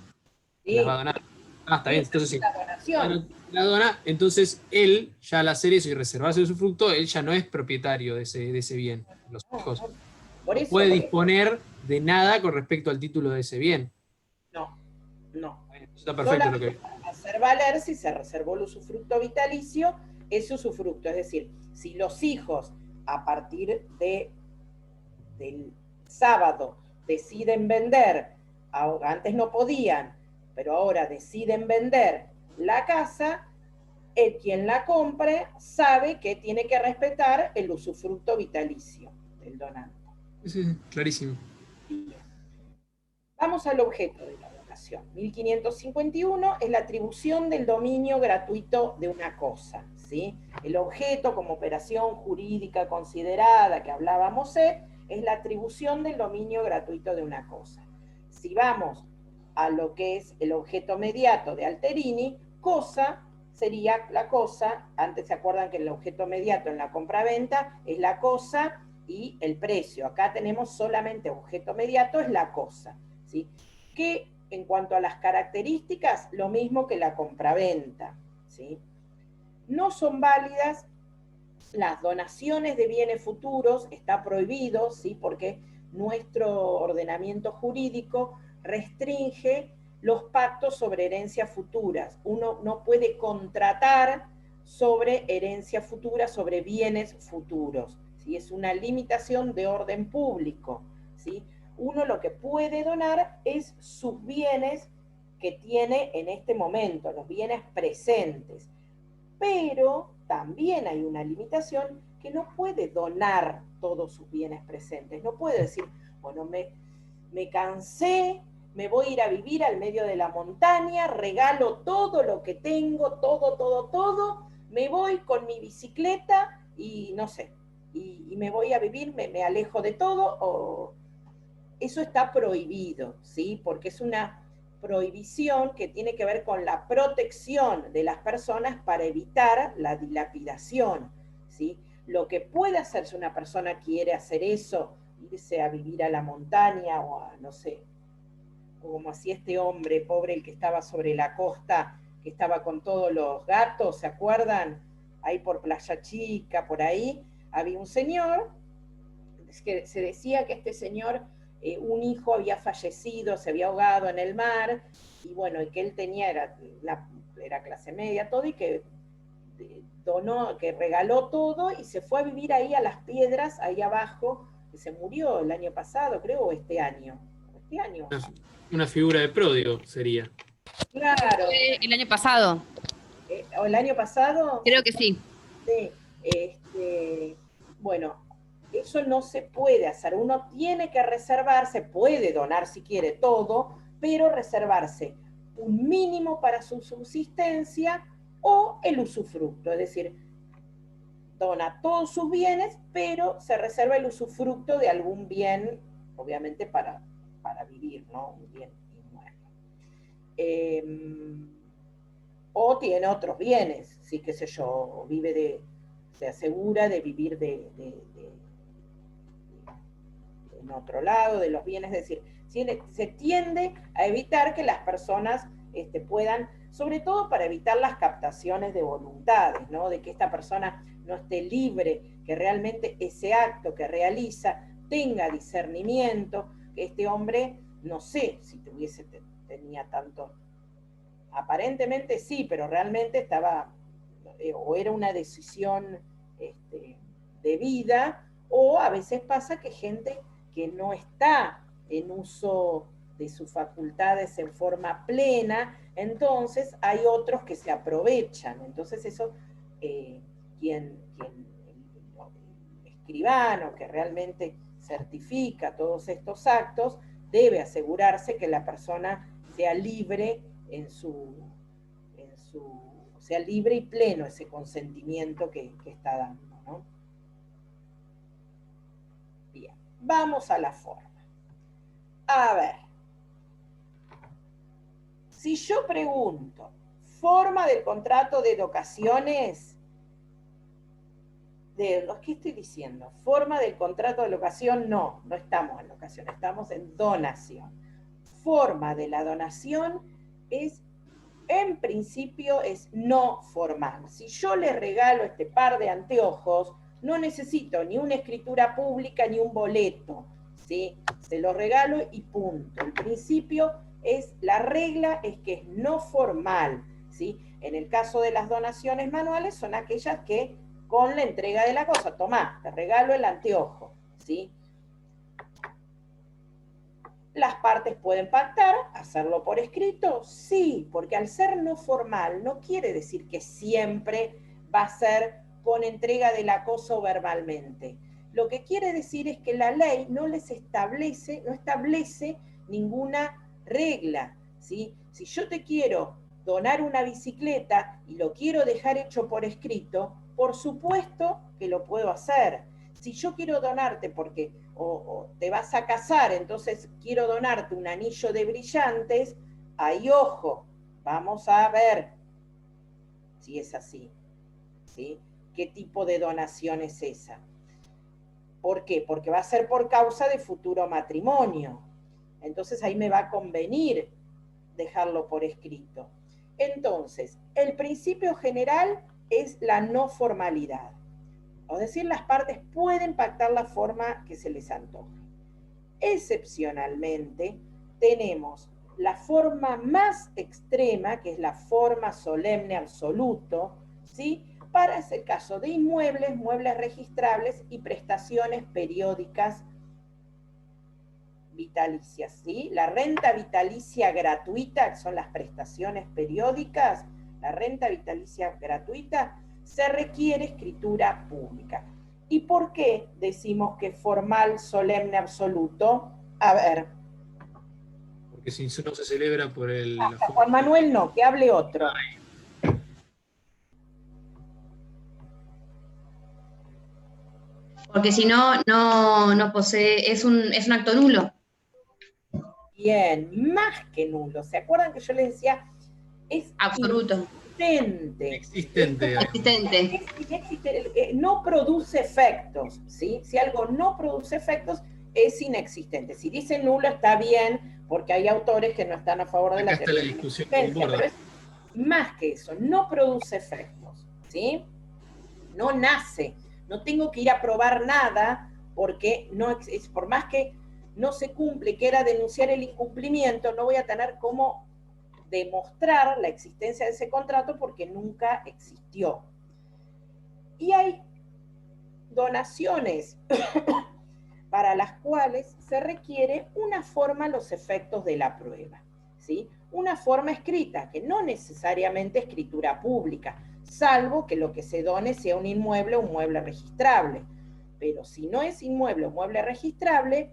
Sí. Las va a donar. Ah, está bien, entonces sí. La dona, entonces él, ya al hacer eso y reservarse de su fruto, él ya no es propietario de ese bien. Los hijos
no
puede disponer de nada con respecto al título de ese bien.
No.
Eso está perfecto lo que...
Hacer valer si se reservó el usufructo vitalicio, es usufructo. Es decir, si los hijos a partir del sábado deciden vender, antes no podían, pero ahora deciden vender la casa, quien la compre sabe que tiene que respetar el usufructo vitalicio del donante.
Sí, clarísimo.
Vamos al objeto de la donación. 1551 es la atribución del dominio gratuito de una cosa, ¿sí? El objeto como operación jurídica considerada que hablábamos es la atribución del dominio gratuito de una cosa. Si vamos a lo que es el objeto mediato de Alterini, cosa sería la cosa, antes se acuerdan que el objeto mediato en la compraventa es la cosa y el precio. Acá tenemos solamente objeto mediato, es la cosa, ¿sí? Que en cuanto a las características, lo mismo que la compraventa, ¿sí? No son válidas las donaciones de bienes futuros, está prohibido, ¿sí? Porque nuestro ordenamiento jurídico restringe los pactos sobre herencias futuras. Uno no puede contratar sobre herencia futura, sobre bienes futuros, ¿sí? Es una limitación de orden público, ¿sí? Uno lo que puede donar es sus bienes que tiene en este momento, los bienes presentes. Pero también hay una limitación que no puede donar todos sus bienes presentes. No puede decir, bueno, me cansé, me voy a ir a vivir al medio de la montaña, regalo todo lo que tengo, todo, me voy con mi bicicleta y no sé, y me voy a vivir, me alejo de todo, o eso está prohibido, ¿sí? Porque es una prohibición que tiene que ver con la protección de las personas para evitar la dilapidación, ¿sí? Lo que puede hacer si una persona quiere hacer eso, irse a vivir a la montaña o a, no sé, como hacía este hombre pobre, el que estaba sobre la costa, que estaba con todos los gatos, ¿se acuerdan? Ahí por Playa Chica, por ahí, había un señor, que se decía que este señor, un hijo había fallecido, se había ahogado en el mar, y bueno, y que él tenía, era clase media, todo, y que donó, que regaló todo, y se fue a vivir ahí a las piedras, ahí abajo, que se murió el año pasado, creo, o este año. Este año.
Una figura de pródigo sería.
Claro.
Fue el año pasado.
¿O el año pasado?
Creo que sí.
Sí. Bueno, eso no se puede hacer. Uno tiene que reservarse, puede donar si quiere todo, pero reservarse un mínimo para su subsistencia o el usufructo. Es decir, dona todos sus bienes, pero se reserva el usufructo de algún bien, obviamente para vivir, ¿no? Un bien inmueble. O tiene otros bienes, sí, qué sé yo, se asegura de vivir en otro lado, de los bienes, es decir, se tiende a evitar que las personas puedan, sobre todo para evitar las captaciones de voluntades, ¿no? De que esta persona no esté libre, que realmente ese acto que realiza tenga discernimiento, que este hombre, no sé si tenía tanto, aparentemente sí, pero realmente estaba, o era una decisión de vida, o a veces pasa que gente que no está en uso de sus facultades en forma plena, entonces hay otros que se aprovechan. Entonces eso, el escribano que realmente certifica todos estos actos, debe asegurarse que la persona sea libre sea libre y pleno ese consentimiento que está dando, ¿no? Bien, vamos a la forma. A ver, si yo pregunto, forma del contrato de locaciones, ¿qué estoy diciendo? Forma del contrato de locación, no estamos en locación, estamos en donación. Forma de la donación en principio es no formal. Si yo le regalo este par de anteojos, no necesito ni una escritura pública ni un boleto, ¿sí? Se lo regalo y punto. El principio la regla es que es no formal, ¿sí? En el caso de las donaciones manuales son aquellas que con la entrega de la cosa, tomá, te regalo el anteojo, ¿sí? Las partes pueden pactar, hacerlo por escrito, sí, porque al ser no formal no quiere decir que siempre va a ser con entrega de la cosa o verbalmente. Lo que quiere decir es que la ley no establece ninguna regla, ¿sí? Si yo te quiero donar una bicicleta y lo quiero dejar hecho por escrito, por supuesto que lo puedo hacer. Si yo quiero donarte porque o te vas a casar, entonces quiero donarte un anillo de brillantes, ahí ojo, vamos a ver si es así, ¿sí? ¿Qué tipo de donación es esa? ¿Por qué? Porque va a ser por causa de futuro matrimonio. Entonces ahí me va a convenir dejarlo por escrito. Entonces, el principio general es la no formalidad. Es decir, las partes pueden pactar la forma que se les antoje. Excepcionalmente, tenemos la forma más extrema, que es la forma solemne absoluto, ¿sí? Para ese caso de inmuebles, muebles registrables y prestaciones periódicas vitalicias, ¿sí? La renta vitalicia gratuita, que son las prestaciones periódicas, la renta vitalicia gratuita, se requiere escritura pública. ¿Y por qué decimos que formal, solemne, absoluto? A ver.
Porque si no se celebra por el...
Juan Manuel no, que hable otro.
Porque si no, no posee, es un acto nulo.
Bien, más que nulo. ¿Se acuerdan que yo les decía? Es
absoluto.
Existente.
Existente.
No produce efectos, ¿sí? Si algo no produce efectos, es inexistente. Si dice nulo está bien, porque hay autores que no están a favor de la
teoría de la discusión,
pero es más que eso, no produce efectos, ¿sí? No nace. No tengo que ir a probar nada, porque no es, por más que no se cumple, que era denunciar el incumplimiento, no voy a tener cómo demostrar la existencia de ese contrato porque nunca existió. Y hay donaciones para las cuales se requiere una forma a los efectos de la prueba, ¿sí? Una forma escrita, que no necesariamente escritura pública, salvo que lo que se done sea un inmueble o un mueble registrable. Pero si no es inmueble o mueble registrable,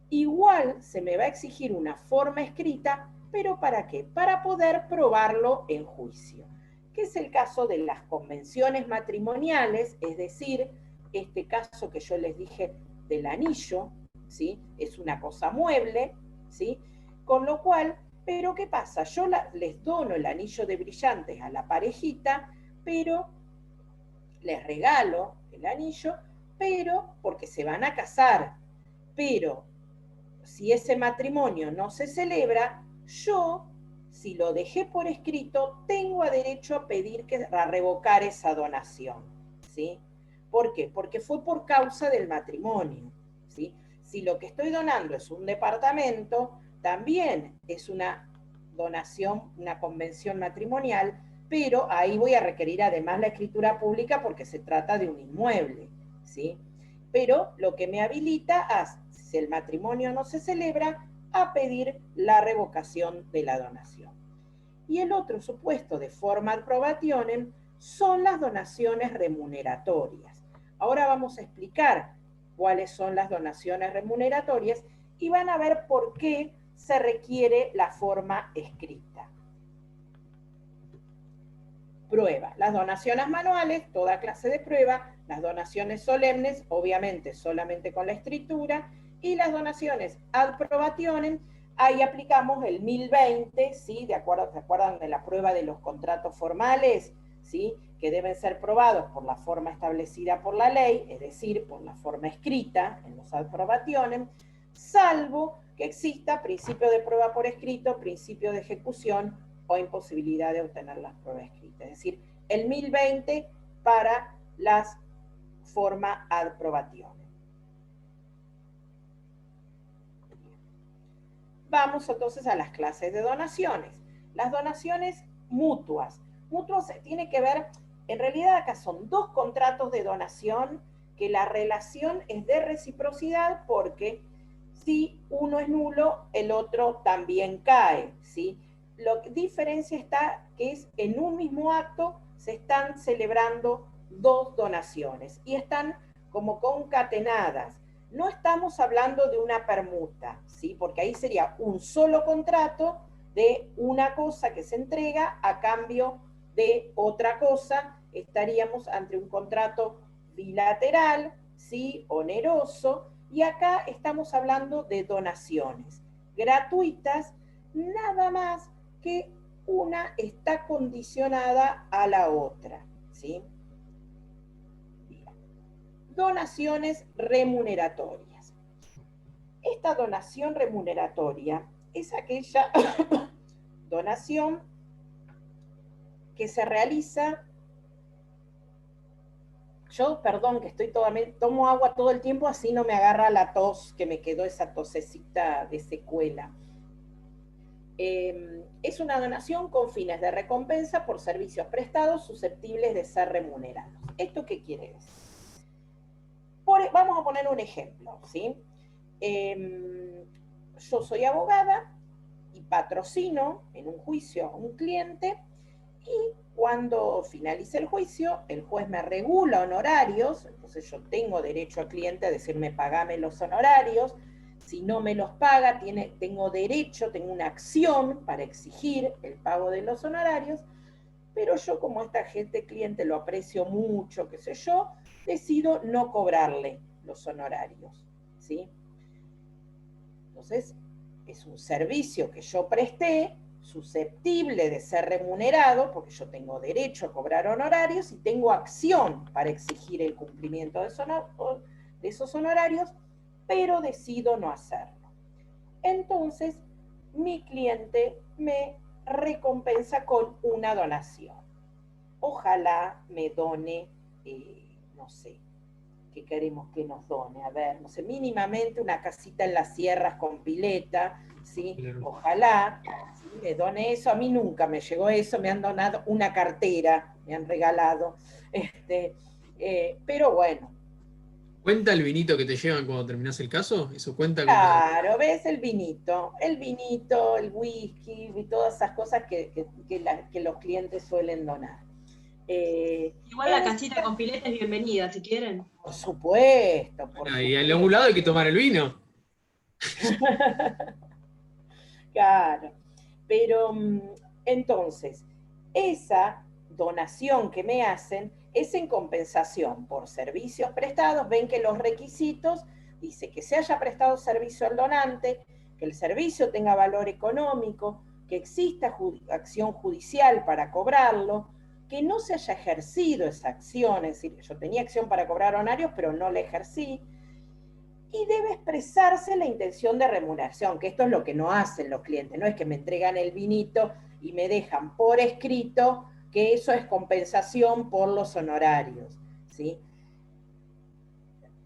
igual se me va a exigir una forma escrita, pero ¿para qué? Para poder probarlo en juicio, que es el caso de las convenciones matrimoniales, es decir, este caso que yo les dije del anillo, ¿sí? Es una cosa mueble, ¿sí? Con lo cual, pero ¿qué pasa? Yo les dono el anillo de brillantes a la parejita, pero les regalo el anillo, pero porque se van a casar, pero si ese matrimonio no se celebra, yo, si lo dejé por escrito, tengo derecho a pedir a revocar esa donación, ¿sí? ¿Por qué? Porque fue por causa del matrimonio, ¿sí? Si lo que estoy donando es un departamento, también es una donación, una convención matrimonial, pero ahí voy a requerir además la escritura pública porque se trata de un inmueble, ¿sí? Pero lo que me habilita es, si el matrimonio no se celebra, a pedir la revocación de la donación. Y el otro supuesto de forma approbationem son las donaciones remuneratorias. Ahora vamos a explicar cuáles son las donaciones remuneratorias y van a ver por qué se requiere la forma escrita. Prueba. Las donaciones manuales, toda clase de prueba. Las donaciones solemnes, obviamente solamente con la escritura. Y las donaciones ad probationem, ahí aplicamos el 1020, ¿sí? ¿Se acuerdan de la prueba de los contratos formales? ¿Sí? Que deben ser probados por la forma establecida por la ley, es decir, por la forma escrita en los ad probationem, salvo que exista principio de prueba por escrito, principio de ejecución o imposibilidad de obtener las pruebas escritas. Es decir, el 1020 para las forma ad probationem. Vamos entonces a las clases de donaciones. Las donaciones mutuas. Mutuas tiene que ver, en realidad acá son dos contratos de donación que la relación es de reciprocidad porque si uno es nulo, el otro también cae, ¿sí? La diferencia está que es en un mismo acto se están celebrando dos donaciones y están como concatenadas. No estamos hablando de una permuta, ¿sí? Porque ahí sería un solo contrato, de una cosa que se entrega a cambio de otra cosa. Estaríamos ante un contrato bilateral, ¿sí? Oneroso, y acá estamos hablando de donaciones gratuitas, nada más que una está condicionada a la otra, ¿sí? Bien. Donaciones remuneratorias. Esta donación remuneratoria es aquella donación que se realiza. Yo, perdón, que tomo agua todo el tiempo, así no me agarra la tos, que me quedó esa tosecita de secuela. Es una donación con fines de recompensa por servicios prestados susceptibles de ser remunerados. ¿Esto qué quiere decir? Vamos a poner un ejemplo, ¿sí? Yo soy abogada y patrocino en un juicio a un cliente, y cuando finalice el juicio, el juez me regula honorarios, entonces yo tengo derecho al cliente a decirme, pagame los honorarios. Si no me los paga, tengo una acción para exigir el pago de los honorarios, pero yo, como esta cliente lo aprecio mucho, qué sé yo, decido no cobrarle los honorarios, ¿sí? Entonces, es un servicio que yo presté, susceptible de ser remunerado, porque yo tengo derecho a cobrar honorarios y tengo acción para exigir el cumplimiento de esos honorarios, pero decido no hacerlo. Entonces, mi cliente me recompensa con una donación. Ojalá me done, no sé, ¿qué queremos que nos done? A ver, no sé, mínimamente una casita en las sierras con pileta, ¿sí? Ojalá, ¿sí? Me done eso. A mí nunca me llegó eso, me han donado una cartera, me han regalado, pero bueno.
¿Cuenta el vinito que te llevan cuando terminás el caso? ¿Eso cuenta?
Claro, ¿ves? El vinito, el whisky y todas esas cosas que los clientes suelen donar.
Igual la casita con pileta es bienvenida, si quieren.
Por supuesto,
Y en algún lado hay que tomar el vino.
Claro, pero entonces, esa donación que me hacen es en compensación por servicios prestados. Ven que los requisitos dice que se haya prestado servicio al donante, que el servicio tenga valor económico, que exista acción judicial para cobrarlo, que no se haya ejercido esa acción, es decir, yo tenía acción para cobrar honorarios, pero no la ejercí, y debe expresarse la intención de remuneración, que esto es lo que no hacen los clientes, no es que me entregan el vinito y me dejan por escrito que eso es compensación por los honorarios, ¿sí?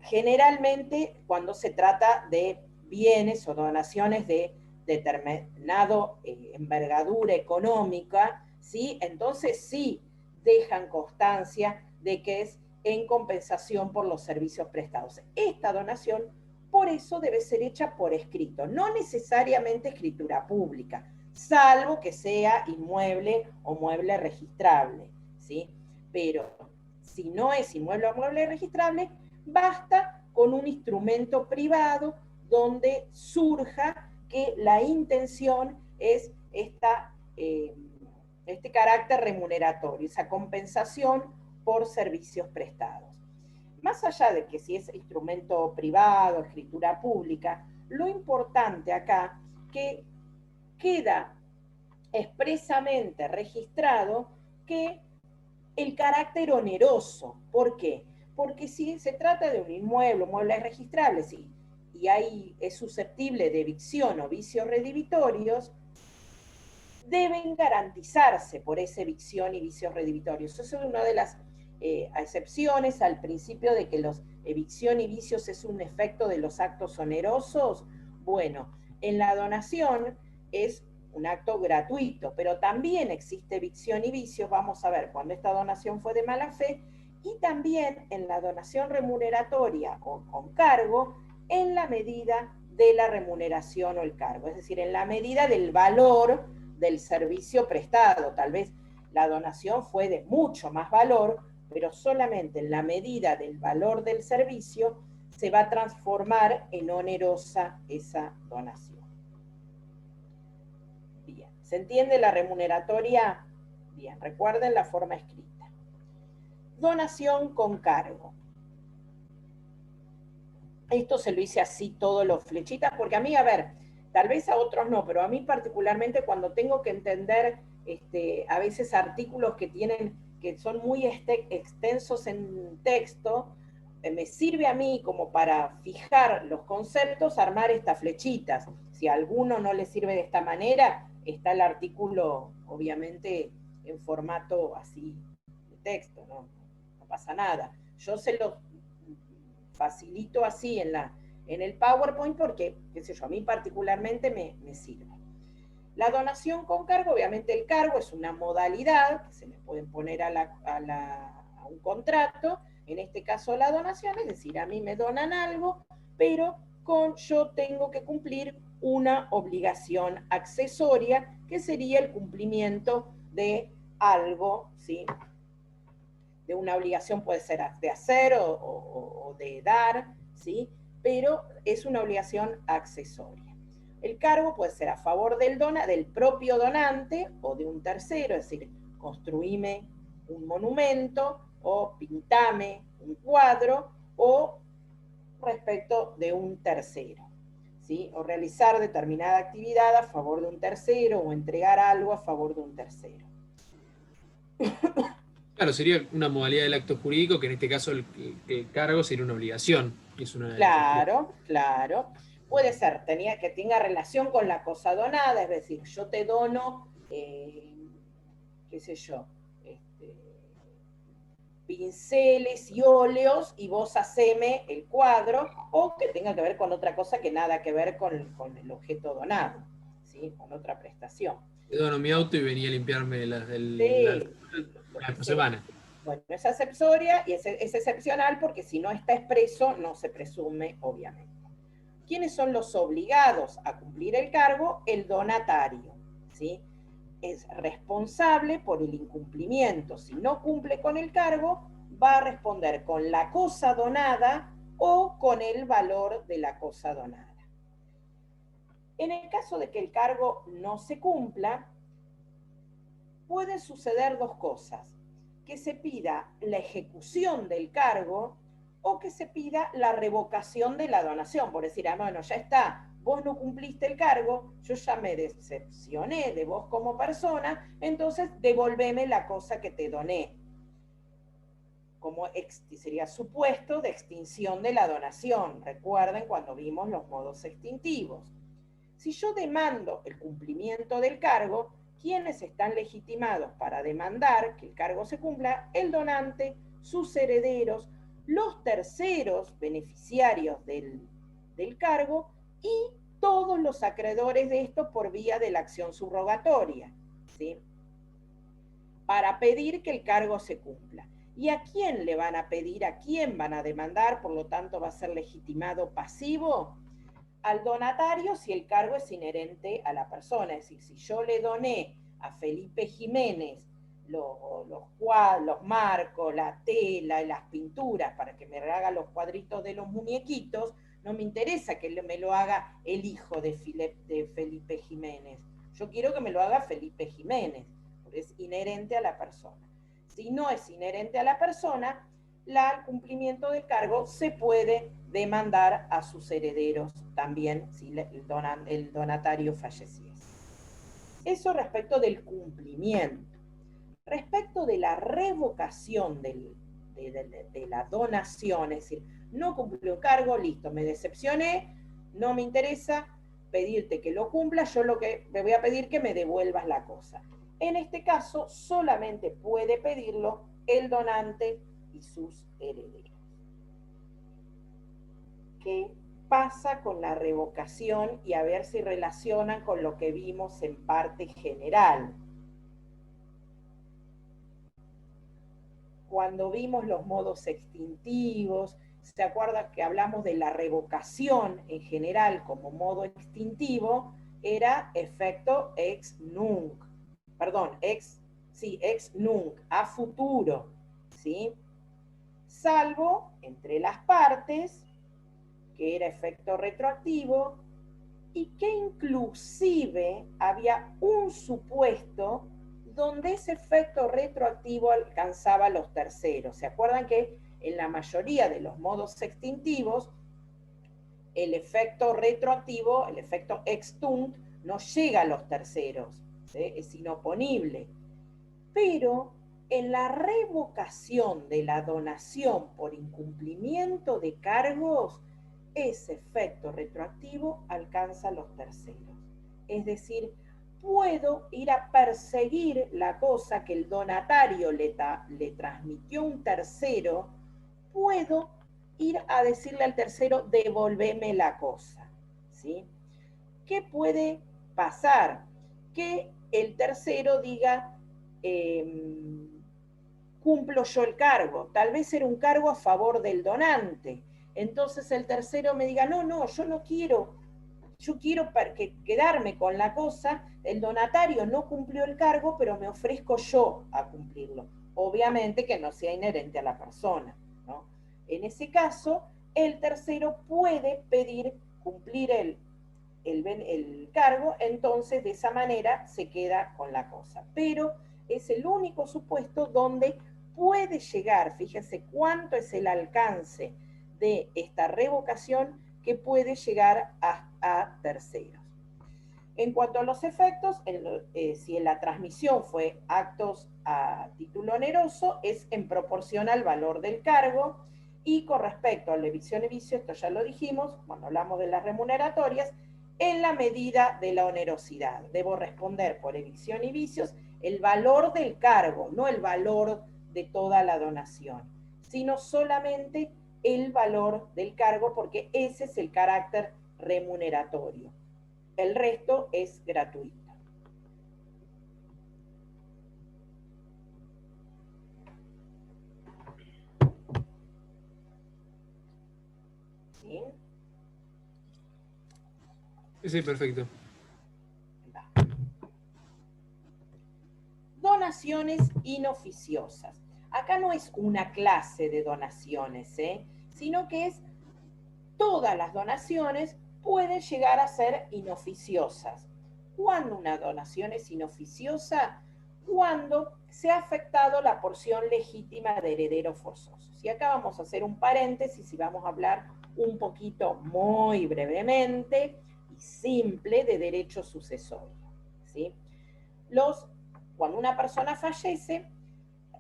Generalmente, cuando se trata de bienes o donaciones de determinado envergadura económica, ¿sí? Entonces sí dejan constancia de que es en compensación por los servicios prestados. Esta donación, por eso, debe ser hecha por escrito, no necesariamente escritura pública, salvo que sea inmueble o mueble registrable, ¿sí? Pero si no es inmueble o mueble registrable, basta con un instrumento privado donde surja que la intención es este carácter remuneratorio, esa compensación por servicios prestados. Más allá de que si es instrumento privado, escritura pública, lo importante acá que queda expresamente registrado que el carácter oneroso. ¿Por qué? Porque si se trata de un inmueble, muebles registrables, y ahí es susceptible de evicción o vicios redivitorios, deben garantizarse por esa evicción y vicios redivitorios. Eso es una de las excepciones al principio de que los evicción y vicios es un efecto de los actos onerosos. Bueno, en la donación es un acto gratuito, pero también existe evicción y vicios, vamos a ver cuando esta donación fue de mala fe, y también en la donación remuneratoria o con cargo, en la medida de la remuneración o el cargo, es decir, en la medida del valor del servicio prestado. Tal vez la donación fue de mucho más valor, pero solamente en la medida del valor del servicio se va a transformar en onerosa esa donación. Bien, ¿se entiende la remuneratoria? Bien, recuerden la forma escrita. Donación con cargo. Esto se lo hice así, todos los flechitas, porque a mí, a ver, tal vez a otros no, pero a mí particularmente cuando tengo que entender a veces artículos que son muy extensos en texto, me sirve a mí como para fijar los conceptos, armar estas flechitas. Si a alguno no le sirve de esta manera, está el artículo, obviamente, en formato así de texto, no pasa nada. Yo se lo facilito así en el PowerPoint porque, qué sé yo, a mí particularmente me sirve. La donación con cargo, obviamente el cargo es una modalidad que se le pueden poner a un contrato, en este caso la donación, es decir, a mí me donan algo, pero yo tengo que cumplir una obligación accesoria, que sería el cumplimiento de algo, ¿sí? De una obligación puede ser de hacer o de dar, ¿sí? Pero es una obligación accesoria. El cargo puede ser a favor del propio donante o de un tercero, es decir, construíme un monumento o pintame un cuadro o respecto de un tercero, ¿sí? O realizar determinada actividad a favor de un tercero o entregar algo a favor de un tercero.
Claro, sería una modalidad del acto jurídico, que en este caso el cargo sería una obligación.
Claro, claro. Puede ser que tenga relación con la cosa donada, es decir, yo te dono, qué sé yo, pinceles y óleos y vos haceme el cuadro, o que tenga que ver con otra cosa que nada que ver con el objeto donado, ¿sí? Con otra prestación.
Te dono mi auto y venía a limpiarme la semana.
Bueno, es accesoria y es excepcional porque si no está expreso no se presume, obviamente. ¿Quiénes son los obligados a cumplir el cargo? El donatario, ¿sí? Es responsable por el incumplimiento. Si no cumple con el cargo, va a responder con la cosa donada o con el valor de la cosa donada. En el caso de que el cargo no se cumpla, pueden suceder dos cosas: que se pida la ejecución del cargo o que se pida la revocación de la donación, por decir, bueno, ya está, vos no cumpliste el cargo, yo ya me decepcioné de vos como persona, entonces devolveme la cosa que te doné. Como sería supuesto de extinción de la donación. Recuerden cuando vimos los modos extintivos. Si yo demando el cumplimiento del cargo, ¿quiénes están legitimados para demandar que el cargo se cumpla? El donante, sus herederos, los terceros beneficiarios del cargo y todos los acreedores de esto por vía de la acción subrogatoria, ¿sí? Para pedir que el cargo se cumpla. ¿Y a quién le van a pedir? ¿A quién van a demandar? Por lo tanto, va a ser legitimado pasivo al donatario si el cargo es inherente a la persona. Es decir, si yo le doné a Felipe Jiménez los marcos, la tela y las pinturas para que me haga los cuadritos de los muñequitos, no me interesa que me lo haga el hijo de Felipe Jiménez. Yo quiero que me lo haga Felipe Jiménez, porque es inherente a la persona. Si no es inherente a la persona, el cumplimiento del cargo se puede demandar a sus herederos también si el donatario falleciese. Eso respecto del cumplimiento. Respecto de la revocación de la donación, es decir, no cumplió el cargo, listo, me decepcioné, no me interesa pedirte que lo cumpla, yo lo que me voy a pedir que me devuelvas la cosa. En este caso, solamente puede pedirlo el donante y sus herederos. ¿Qué pasa con la revocación? Y a ver si relacionan con lo que vimos en parte general. Cuando vimos los modos extintivos, ¿se acuerda que hablamos de la revocación en general como modo extintivo? Era efecto ex nunc. Perdón, ex nunc, a futuro, ¿sí? Salvo entre las partes, que era efecto retroactivo, y que inclusive había un supuesto donde ese efecto retroactivo alcanzaba a los terceros. ¿Se acuerdan que en la mayoría de los modos extintivos el efecto retroactivo, el efecto extunc, no llega a los terceros, ¿sí? Es inoponible? Pero en la revocación de la donación por incumplimiento de cargos, ese efecto retroactivo alcanza a los terceros. Es decir, puedo ir a perseguir la cosa que el donatario le transmitió a un tercero, puedo ir a decirle al tercero, devolveme la cosa, ¿sí? ¿Qué puede pasar? Que el tercero diga, cumplo yo el cargo, tal vez era un cargo a favor del donante, entonces el tercero me diga, no, yo no quiero, yo quiero quedarme con la cosa, el donatario no cumplió el cargo, pero me ofrezco yo a cumplirlo, obviamente que no sea inherente a la persona, ¿no? En ese caso, el tercero puede pedir cumplir el cargo, entonces de esa manera se queda con la cosa. Pero es el único supuesto donde puede llegar, fíjense cuánto es el alcance de esta revocación que puede llegar a terceros. En cuanto a los efectos, si la transmisión fue actos a título oneroso, es en proporción al valor del cargo, y con respecto a la evicción y vicio, esto ya lo dijimos, cuando hablamos de las remuneratorias, en la medida de la onerosidad. Debo responder por evicción y vicios el valor del cargo, no el valor de toda la donación, sino solamente el valor del cargo, porque ese es el carácter remuneratorio. El resto es gratuito. ¿Sí?
Sí, perfecto.
Donaciones inoficiosas. Acá no es una clase de donaciones, sino que es todas las donaciones pueden llegar a ser inoficiosas. ¿Cuándo una donación es inoficiosa? Cuando se ha afectado la porción legítima de herederos forzosos. Y acá vamos a hacer un paréntesis y vamos a hablar un poquito muy brevemente y simple de derecho sucesorio, ¿sí? Cuando una persona fallece,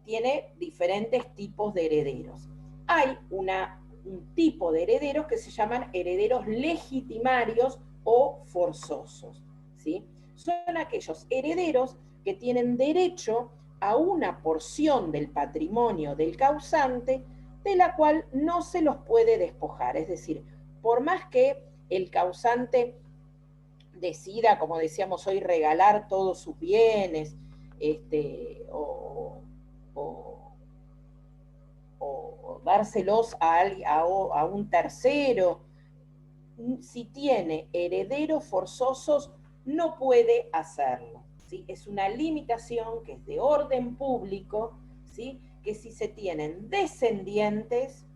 tiene diferentes tipos de herederos. Hay un tipo de herederos que se llaman herederos legitimarios o forzosos, ¿sí? Son aquellos herederos que tienen derecho a una porción del patrimonio del causante de la cual no se los puede despojar. Es decir, por más que el causante decida, como decíamos hoy, regalar todos sus bienes, o dárselos a un tercero, si tiene herederos forzosos, no puede hacerlo, ¿sí? Es una limitación que es de orden público, ¿sí? Que si se tienen descendientes,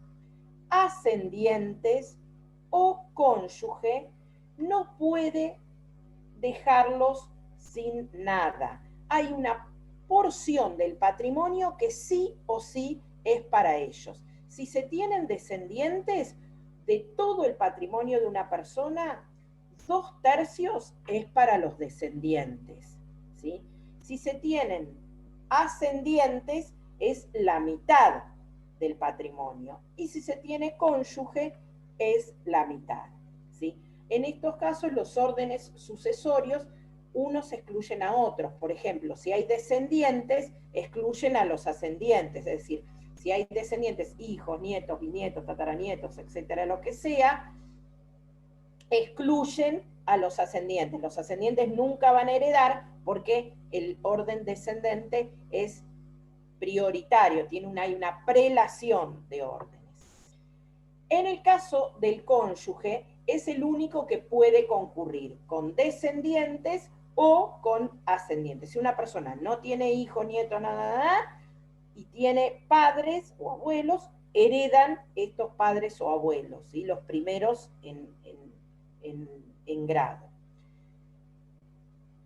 ascendientes o cónyuge, no puede dejarlos sin nada. Hay una porción del patrimonio que sí o sí es para ellos. Si se tienen descendientes, de todo el patrimonio de una persona, 2/3 es para los descendientes, ¿sí? Si se tienen ascendientes, es la mitad del patrimonio. Y si se tiene cónyuge, es la mitad, ¿sí? En estos casos, los órdenes sucesorios, unos excluyen a otros. Por ejemplo, si hay descendientes, excluyen a los ascendientes. Es decir, si hay descendientes, hijos, nietos, bisnietos, tataranietos, etcétera, lo que sea, excluyen a los ascendientes. Los ascendientes nunca van a heredar porque el orden descendente es prioritario, hay una prelación de órdenes. En el caso del cónyuge, es el único que puede concurrir con descendientes o con ascendientes. Si una persona no tiene hijo, nieto, nada, y tiene padres o abuelos, heredan estos padres o abuelos, ¿sí? Los primeros en grado.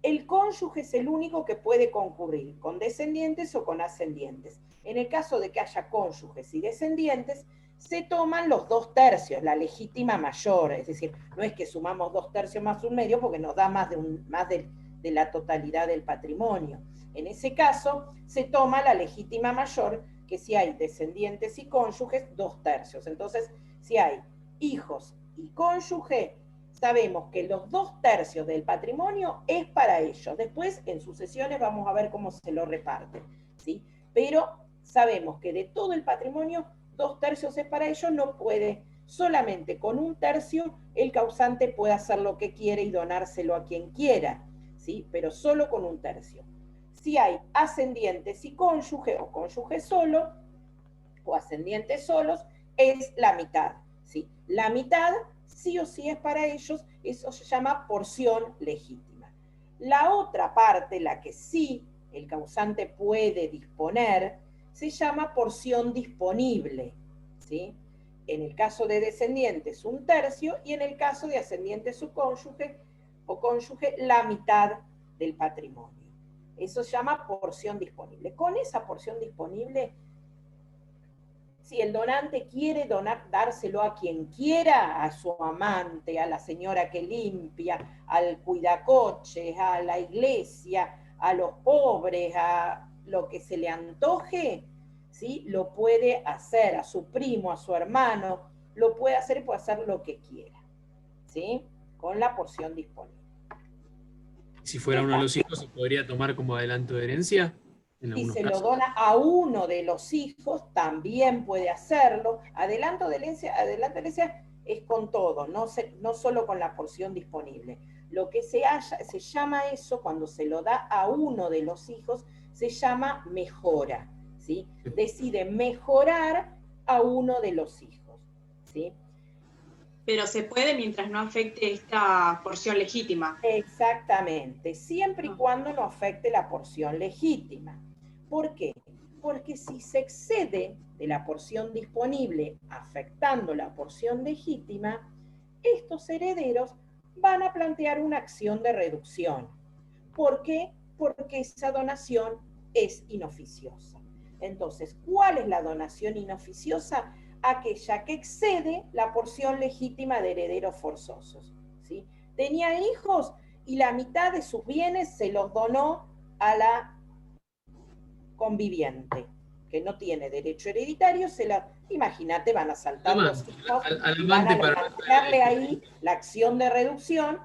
el cónyuge es el único que puede concurrir, con descendientes o con ascendientes. En el caso de que haya cónyuges y descendientes, se toman los 2/3, la legítima mayor, es decir, no es que sumamos 2/3 más 1/2 porque nos da más de la totalidad del patrimonio. En ese caso, se toma la legítima mayor, que si hay descendientes y cónyuges, 2/3. Entonces, si hay hijos y cónyuge, sabemos que los 2/3 del patrimonio es para ellos. Después, en sucesiones, vamos a ver cómo se lo reparten, ¿sí? Pero sabemos que de todo el patrimonio, 2/3 es para ellos, no puede, solamente con 1/3 el causante puede hacer lo que quiere y donárselo a quien quiera, ¿sí? Pero solo con 1/3. Si hay ascendientes y cónyuge, o cónyuge solo, o ascendientes solos, es la mitad, ¿sí? La mitad sí o sí es para ellos, eso se llama porción legítima. La otra parte, la que sí el causante puede disponer, se llama porción disponible, ¿sí? En el caso de descendientes, 1/3, y en el caso de ascendientes o cónyuge, la mitad del patrimonio. Eso se llama porción disponible. Con esa porción disponible, si el donante quiere dárselo a quien quiera, a su amante, a la señora que limpia, al cuidacoches, a la iglesia, a los pobres, a lo que se le antoje, ¿sí? Lo puede hacer, a su primo, a su hermano, lo puede hacer y puede hacer lo que quiera, ¿sí? Con la porción disponible.
Si fuera uno de los hijos, ¿se podría tomar como adelanto de herencia?
Si se lo dona a uno de los hijos, también puede hacerlo. Adelanto de herencia es con todo, no solo con la porción disponible. Lo que se llama eso, cuando se lo da a uno de los hijos, se llama mejora, ¿sí? Decide mejorar a uno de los hijos, ¿sí?
Pero se puede mientras no afecte esta porción legítima.
Exactamente, siempre y cuando no afecte la porción legítima. ¿Por qué? Porque si se excede de la porción disponible afectando la porción legítima, estos herederos van a plantear una acción de reducción. ¿Por qué? Porque esa donación es inoficiosa. Entonces, ¿cuál es la donación inoficiosa? Aquella que excede la porción legítima de herederos forzosos, ¿sí? Tenía hijos y la mitad de sus bienes se los donó a la conviviente, que no tiene derecho hereditario, imagínate, van a saltar los hijos y van a plantearle ahí la acción de reducción.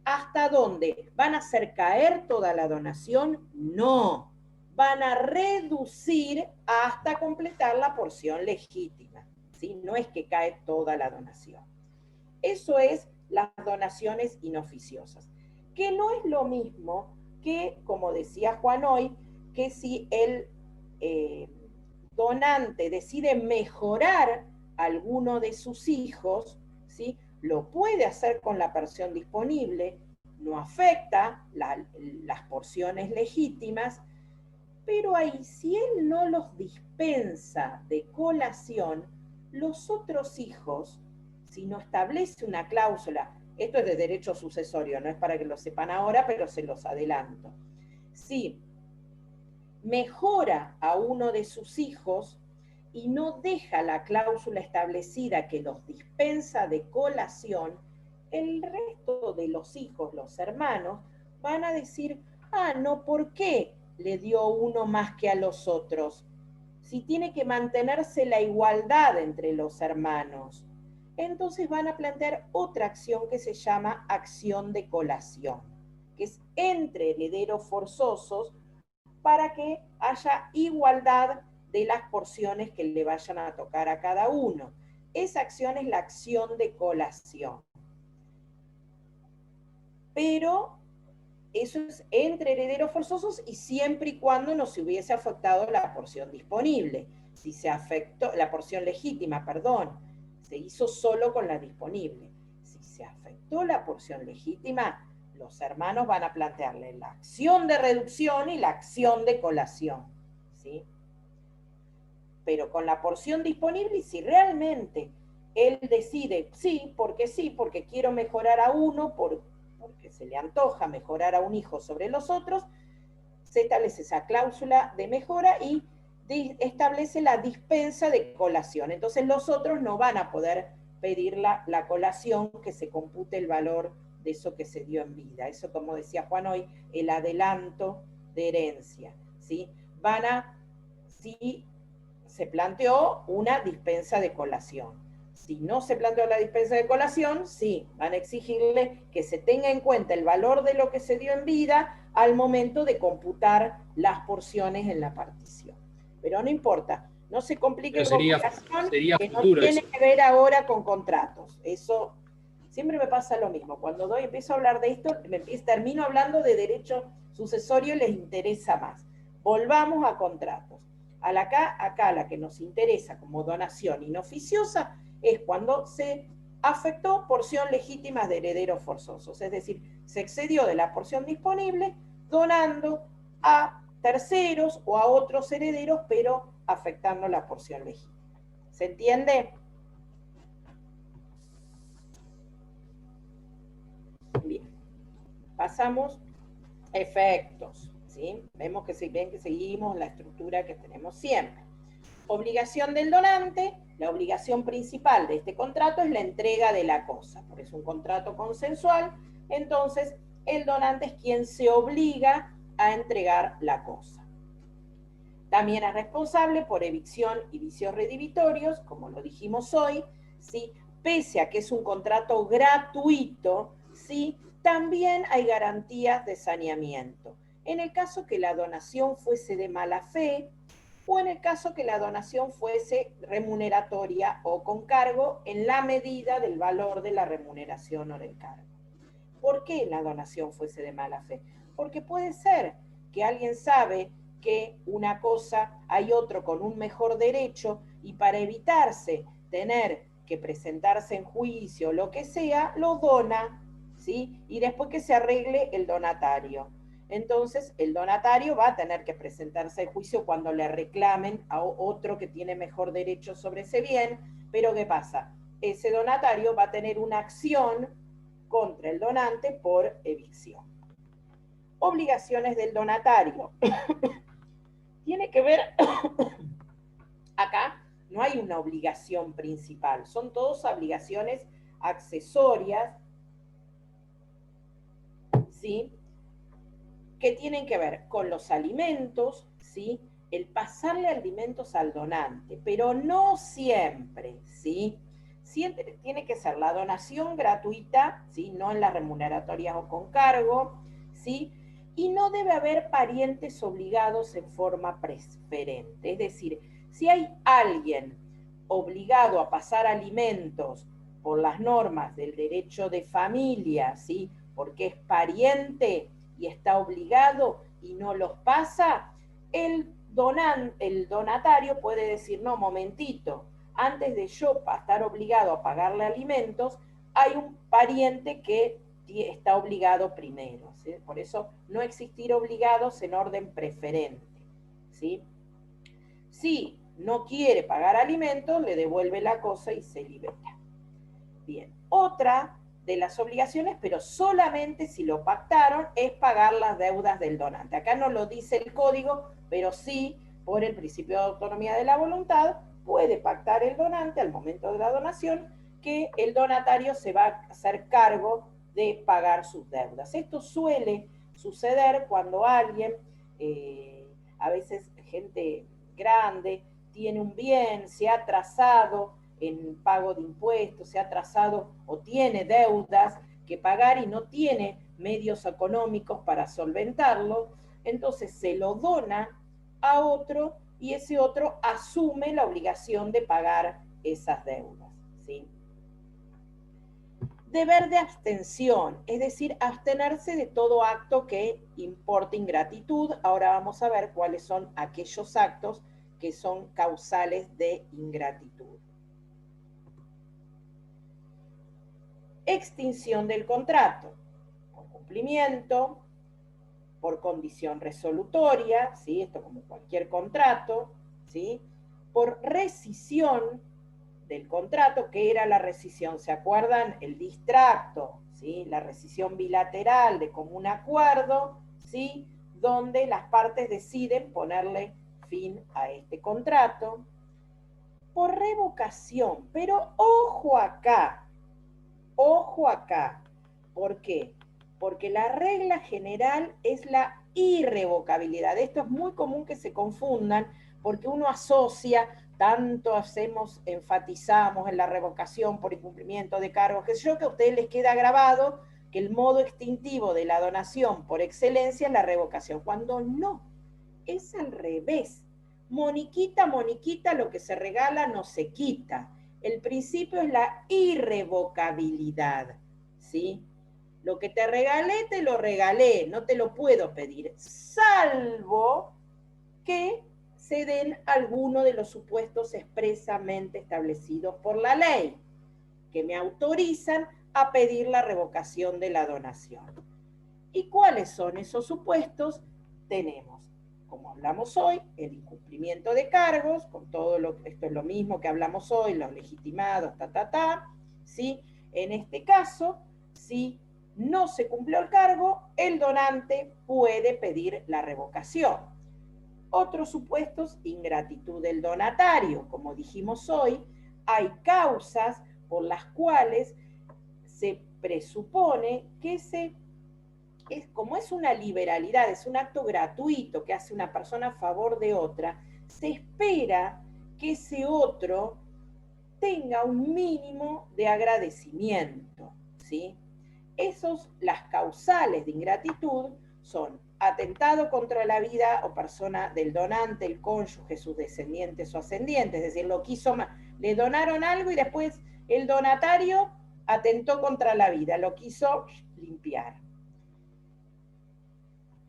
¿Hasta dónde? ¿Van a hacer caer toda la donación? No. Van a reducir hasta completar la porción legítima, ¿sí? No es que cae toda la donación. Eso es las donaciones inoficiosas, que no es lo mismo que, como decía Juan hoy, que si el donante decide mejorar a alguno de sus hijos, ¿sí? Lo puede hacer con la porción disponible, no afecta las porciones legítimas, pero ahí, si él no los dispensa de colación, los otros hijos, si no establece una cláusula, esto es de derecho sucesorio, no es para que lo sepan ahora, pero se los adelanto. Si mejora a uno de sus hijos y no deja la cláusula establecida que los dispensa de colación, el resto de los hijos, los hermanos, van a decir, no, ¿por qué le dio uno más que a los otros? Si tiene que mantenerse la igualdad entre los hermanos. Entonces van a plantear otra acción que se llama acción de colación, que es entre herederos forzosos para que haya igualdad de las porciones que le vayan a tocar a cada uno. Esa acción es la acción de colación. Pero eso es entre herederos forzosos y siempre y cuando no se hubiese afectado la porción disponible. Si se afectó, la porción legítima, perdón, se hizo solo con la disponible. Si se afectó la porción legítima, los hermanos van a plantearle la acción de reducción y la acción de colación, ¿sí? Pero con la porción disponible, y si realmente él decide, sí, porque quiero mejorar a uno porque se le antoja mejorar a un hijo sobre los otros, se establece esa cláusula de mejora y establece la dispensa de colación. Entonces los otros no van a poder pedir la colación, que se compute el valor de eso que se dio en vida. Eso, como decía Juan hoy, el adelanto de herencia, ¿sí? Si se planteó una dispensa de colación. Si no se planteó la dispensa de colación, sí, van a exigirle que se tenga en cuenta el valor de lo que se dio en vida al momento de computar las porciones en la partición. Pero no importa, no se complique con colación, que no tiene que ver ahora con contratos. Eso siempre me pasa lo mismo. Cuando empiezo a hablar de esto, termino hablando de derecho sucesorio y les interesa más. Volvamos a contratos. Acá la que nos interesa como donación inoficiosa es cuando se afectó porción legítima de herederos forzosos, es decir, se excedió de la porción disponible donando a terceros o a otros herederos, pero afectando la porción legítima. ¿Se entiende? Bien. Pasamos a efectos, ¿sí? Ven que seguimos la estructura que tenemos siempre. Obligación del donante. La obligación principal de este contrato es la entrega de la cosa, porque es un contrato consensual, entonces el donante es quien se obliga a entregar la cosa. También es responsable por evicción y vicios redivitorios, como lo dijimos hoy, ¿sí? Pese a que es un contrato gratuito, ¿sí? También hay garantías de saneamiento. En el caso que la donación fuese de mala fe, o en el caso que la donación fuese remuneratoria o con cargo en la medida del valor de la remuneración o del cargo. ¿Por qué la donación fuese de mala fe? Porque puede ser que alguien sabe que una cosa hay otro con un mejor derecho y para evitarse tener que presentarse en juicio o lo que sea, lo dona, ¿sí? Y después que se arregle el donatario. Entonces, el donatario va a tener que presentarse en juicio cuando le reclamen a otro que tiene mejor derecho sobre ese bien, pero ¿qué pasa? Ese donatario va a tener una acción contra el donante por evicción. Obligaciones del donatario. Tiene que ver, acá no hay una obligación principal, son todas obligaciones accesorias, ¿sí? Que tienen que ver con los alimentos, ¿sí? El pasarle alimentos al donante, pero no siempre, ¿sí? Siempre tiene que ser la donación gratuita, ¿sí? No en las remuneratorias o con cargo, ¿sí? Y no debe haber parientes obligados en forma preferente. Es decir, si hay alguien obligado a pasar alimentos por las normas del derecho de familia, ¿sí? Porque es pariente y está obligado y no los pasa, el donatario puede decir, no, momentito, antes de yo estar obligado a pagarle alimentos, hay un pariente que está obligado primero, ¿sí? Por eso no existir obligados en orden preferente, ¿sí? Si no quiere pagar alimentos, le devuelve la cosa y se libera. Bien, otra de las obligaciones, pero solamente si lo pactaron, es pagar las deudas del donante. Acá no lo dice el código, pero sí, por el principio de autonomía de la voluntad, puede pactar el donante al momento de la donación que el donatario se va a hacer cargo de pagar sus deudas. Esto suele suceder cuando alguien, a veces gente grande, tiene un bien, se ha atrasado en pago de impuestos, se ha atrasado o tiene deudas que pagar y no tiene medios económicos para solventarlo, entonces se lo dona a otro y ese otro asume la obligación de pagar esas deudas, ¿sí? Deber de abstención, es decir, abstenerse de todo acto que importe ingratitud. Ahora vamos a ver cuáles son aquellos actos que son causales de ingratitud. Extinción del contrato, por cumplimiento, por condición resolutoria, ¿sí? Esto como cualquier contrato, ¿sí? Por rescisión del contrato. ¿Qué era la rescisión? ¿Se acuerdan? El distracto, ¿sí? La rescisión bilateral de común acuerdo, ¿sí? Donde las partes deciden ponerle fin a este contrato. Por revocación, pero ojo acá, ¿por qué? Porque la regla general es la irrevocabilidad. Esto es muy común que se confundan, porque uno asocia, tanto enfatizamos en la revocación por incumplimiento de cargos, que a ustedes les queda grabado que el modo extintivo de la donación por excelencia es la revocación, cuando no, es al revés. Moniquita, Moniquita, lo que se regala no se quita. El principio es la irrevocabilidad, ¿sí? Lo que te regalé, te lo regalé, no te lo puedo pedir, salvo que se den alguno de los supuestos expresamente establecidos por la ley, que me autorizan a pedir la revocación de la donación. ¿Y cuáles son esos supuestos? Tenemos, como hablamos hoy, el incumplimiento de cargos, con todo esto es lo mismo que hablamos hoy, los legitimados, ¿sí? En este caso, si no se cumplió el cargo, el donante puede pedir la revocación. Otros supuestos, ingratitud del donatario. Como dijimos hoy, hay causas por las cuales se presupone que como es una liberalidad, es un acto gratuito que hace una persona a favor de otra, se espera que ese otro tenga un mínimo de agradecimiento, ¿sí? Las causales de ingratitud son atentado contra la vida o persona del donante, el cónyuge, sus descendientes o ascendientes, es decir, le donaron algo y después el donatario atentó contra la vida, lo quiso limpiar.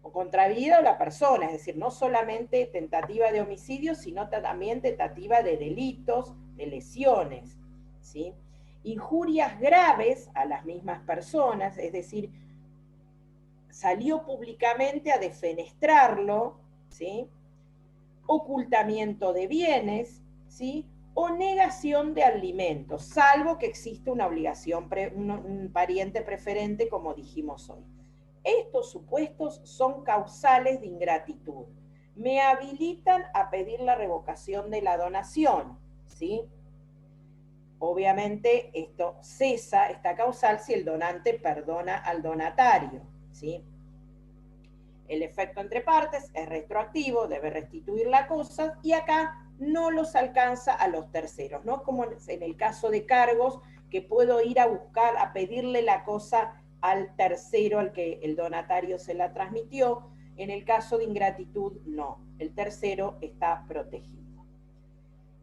O contra vida o la persona, es decir, no solamente tentativa de homicidio, sino también tentativa de delitos, de lesiones, ¿sí? Injurias graves a las mismas personas, es decir, salió públicamente a defenestrarlo, ¿sí? Ocultamiento de bienes, ¿sí? O negación de alimentos, salvo que exista una obligación, un pariente preferente, como dijimos hoy. Estos supuestos son causales de ingratitud. Me habilitan a pedir la revocación de la donación, ¿sí? Obviamente esto cesa, esta causal, si el donante perdona al donatario, ¿sí? El efecto entre partes es retroactivo, debe restituir la cosa, y acá no los alcanza a los terceros, ¿no? Como en el caso de cargos, que puedo ir a buscar, a pedirle la cosa al tercero al que el donatario se la transmitió. En el caso de ingratitud, no. El tercero está protegido.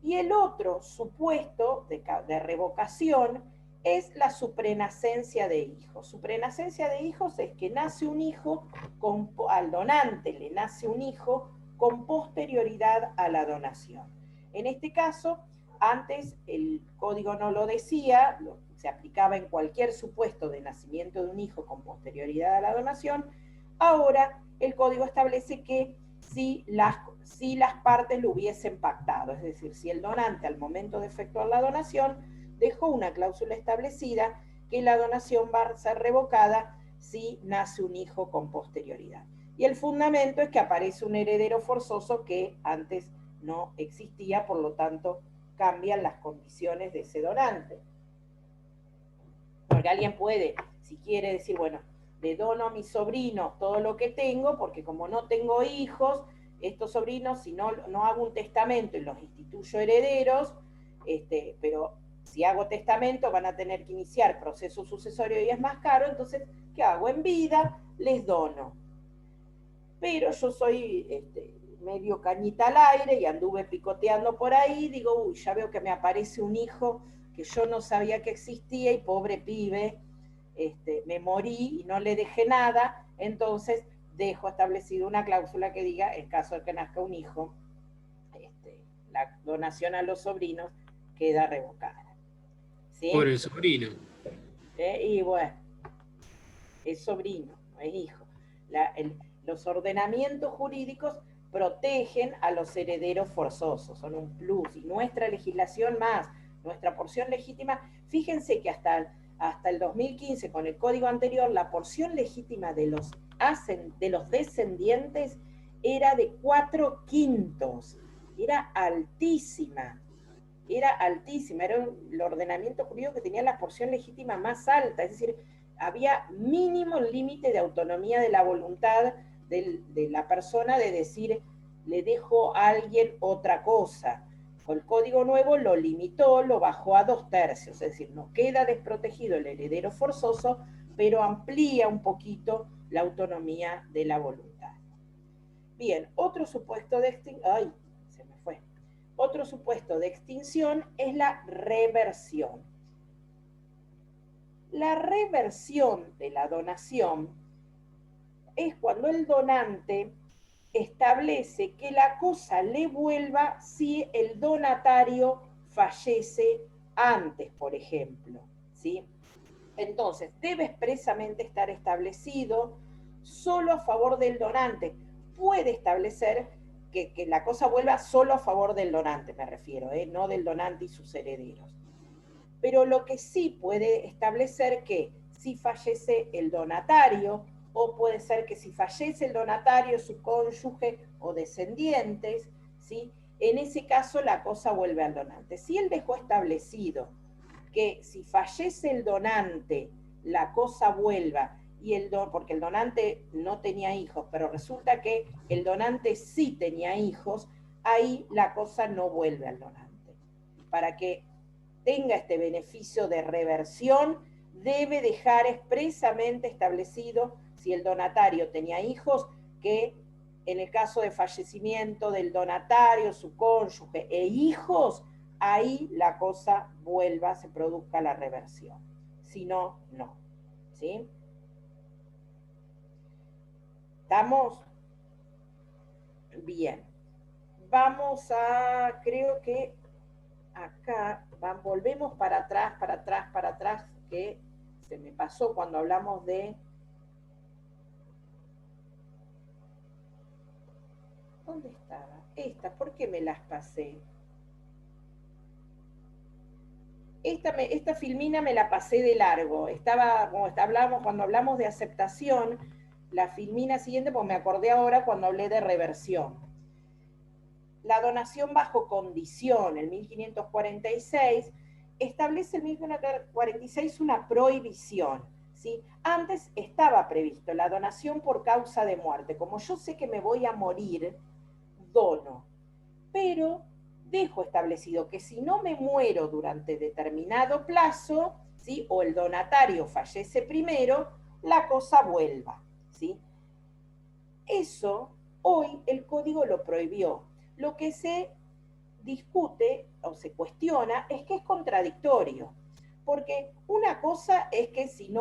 Y el otro supuesto de revocación es la suprenacencia de hijos. Suprenacencia de hijos es que nace un hijo, al donante le nace un hijo con posterioridad a la donación. En este caso, antes el código no lo decía, se aplicaba en cualquier supuesto de nacimiento de un hijo con posterioridad a la donación. Ahora el código establece que si las partes lo hubiesen pactado, es decir, si el donante al momento de efectuar la donación dejó una cláusula establecida que la donación va a ser revocada si nace un hijo con posterioridad. Y el fundamento es que aparece un heredero forzoso que antes no existía, por lo tanto cambian las condiciones de ese donante. Porque alguien puede, si quiere, decir, bueno, le dono a mis sobrinos todo lo que tengo, porque como no tengo hijos, estos sobrinos, si no hago un testamento y los instituyo herederos, pero si hago testamento van a tener que iniciar proceso sucesorio y es más caro, entonces, ¿qué hago? En vida les dono. Pero yo soy medio cañita al aire y anduve picoteando por ahí, digo, uy, ya veo que me aparece un hijo que yo no sabía que existía y pobre pibe, me morí y no le dejé nada, entonces dejo establecido una cláusula que diga, en caso de que nazca un hijo, la donación a los sobrinos queda revocada. ¿Sí?
Por el sobrino.
Y bueno, es sobrino, no es hijo. Los ordenamientos jurídicos protegen a los herederos forzosos, son un plus, y nuestra legislación más, nuestra porción legítima, fíjense que hasta hasta el 2015, con el código anterior, la porción legítima de los descendientes era de 4/5. Era altísima. Era el ordenamiento jurídico que tenía la porción legítima más alta, es decir, había mínimo límite de autonomía de la voluntad de la persona de decir, le dejo a alguien otra cosa. Con el código nuevo lo limitó, lo bajó a 2/3, es decir, no queda desprotegido el heredero forzoso, pero amplía un poquito la autonomía de la voluntad. Bien, otro supuesto de extinción, otro supuesto de extinción es la reversión. La reversión de la donación es cuando el donante establece que la cosa le vuelva si el donatario fallece antes, por ejemplo, ¿sí? Entonces, debe expresamente estar establecido solo a favor del donante. Puede establecer que la cosa vuelva solo a favor del donante, me refiero, no del donante y sus herederos. Pero lo que sí puede establecer que si fallece el donatario, o puede ser que si fallece el donatario, su cónyuge o descendientes, ¿sí? En ese caso la cosa vuelve al donante. Si él dejó establecido que si fallece el donante, la cosa vuelva, porque el donante no tenía hijos, pero resulta que el donante sí tenía hijos, ahí la cosa no vuelve al donante. Para que tenga este beneficio de reversión, debe dejar expresamente establecido, si el donatario tenía hijos, que en el caso de fallecimiento del donatario, su cónyuge e hijos, ahí la cosa vuelva, se produzca la reversión. Si no, no. ¿Sí? ¿Estamos? Bien. Vamos a, creo que acá, volvemos para atrás, que se me pasó cuando hablamos de... ¿Dónde estaba? Esta, ¿por qué me las pasé? Esta filmina me la pasé de largo. Cuando hablamos de aceptación, la filmina siguiente, pues me acordé ahora cuando hablé de reversión. La donación bajo condición, el 1546, establece el 1546 una prohibición, ¿sí? Antes estaba previsto la donación por causa de muerte. Como yo sé que me voy a morir, dono. Pero dejo establecido que si no me muero durante determinado plazo, ¿sí? O el donatario fallece primero, la cosa vuelva, ¿sí? Eso hoy el código lo prohibió. Lo que se discute o se cuestiona es que es contradictorio. Porque una cosa es que si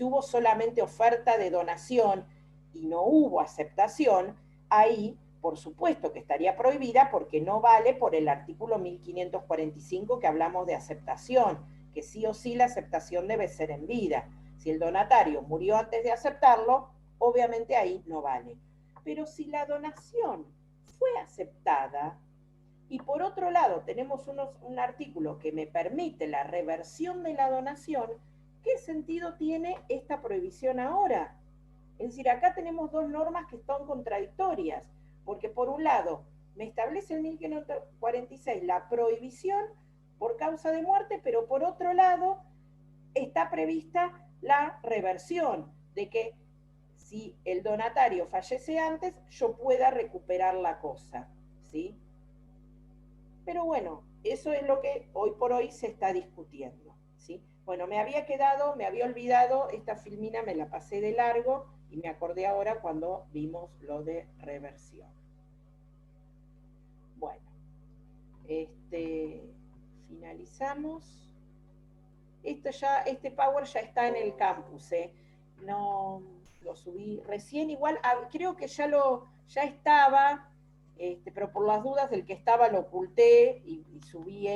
hubo solamente oferta de donación y no hubo aceptación, ahí por supuesto que estaría prohibida porque no vale por el artículo 1545 que hablamos de aceptación, que sí o sí la aceptación debe ser en vida. Si el donatario murió antes de aceptarlo, obviamente ahí no vale. Pero si la donación fue aceptada, y por otro lado tenemos un artículo que me permite la reversión de la donación, ¿qué sentido tiene esta prohibición ahora? Es decir, acá tenemos dos normas que son contradictorias, porque por un lado me establece el 1546 la prohibición por causa de muerte, pero por otro lado está prevista la reversión, de que si el donatario fallece antes, yo pueda recuperar la cosa, ¿sí? Pero bueno, eso es lo que hoy por hoy se está discutiendo, ¿sí? Bueno, me había olvidado, esta filmina me la pasé de largo y me acordé ahora cuando vimos lo de reversión. Bueno, finalizamos. Este Power ya está en el campus, no lo subí recién, igual creo que ya estaba, pero por las dudas del que estaba lo oculté y subí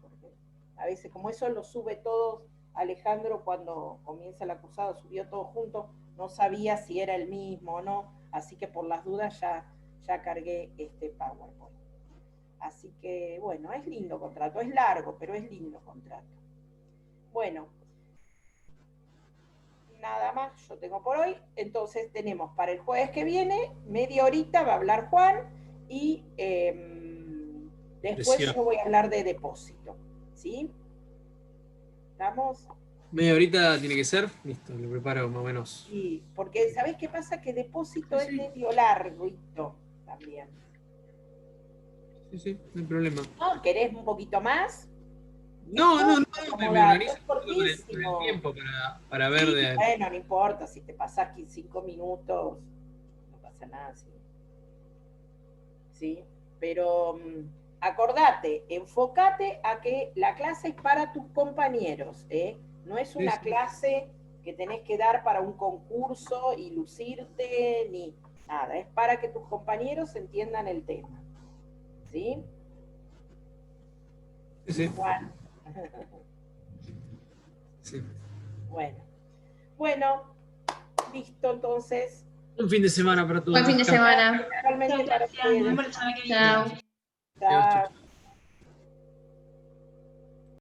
porque a veces como eso lo sube todo Alejandro cuando comienza la cursada, subió todo junto, no sabía si era el mismo o no, así que por las dudas ya cargué este PowerPoint. Así que bueno, es lindo contrato, es largo, pero es lindo contrato. Bueno, nada más yo tengo por hoy. Entonces tenemos para el jueves que viene, media horita va a hablar Juan y después yo voy a hablar de depósito. ¿Sí? ¿Estamos?
Media horita tiene que ser. Listo, lo preparo más o menos.
Sí, porque ¿sabés qué pasa? Que depósito es medio larguito también.
Sí, no hay problema.
¿No? ¿Querés un poquito más?
No, me organizo con el tiempo para ver de...
Bueno, no importa, si te pasás 5 minutos, no pasa nada, ¿sí? Pero acordate, enfócate a que la clase es para tus compañeros, ¿eh? No es una clase que tenés que dar para un concurso y lucirte, ni nada, es para que tus compañeros entiendan el tema, ¿sí?
Sí.
Bueno.
Sí.
Bueno, listo, entonces.
Un fin de semana para todos.
Buen fin de semana.
Realmente para ustedes.
Chao.
Chao.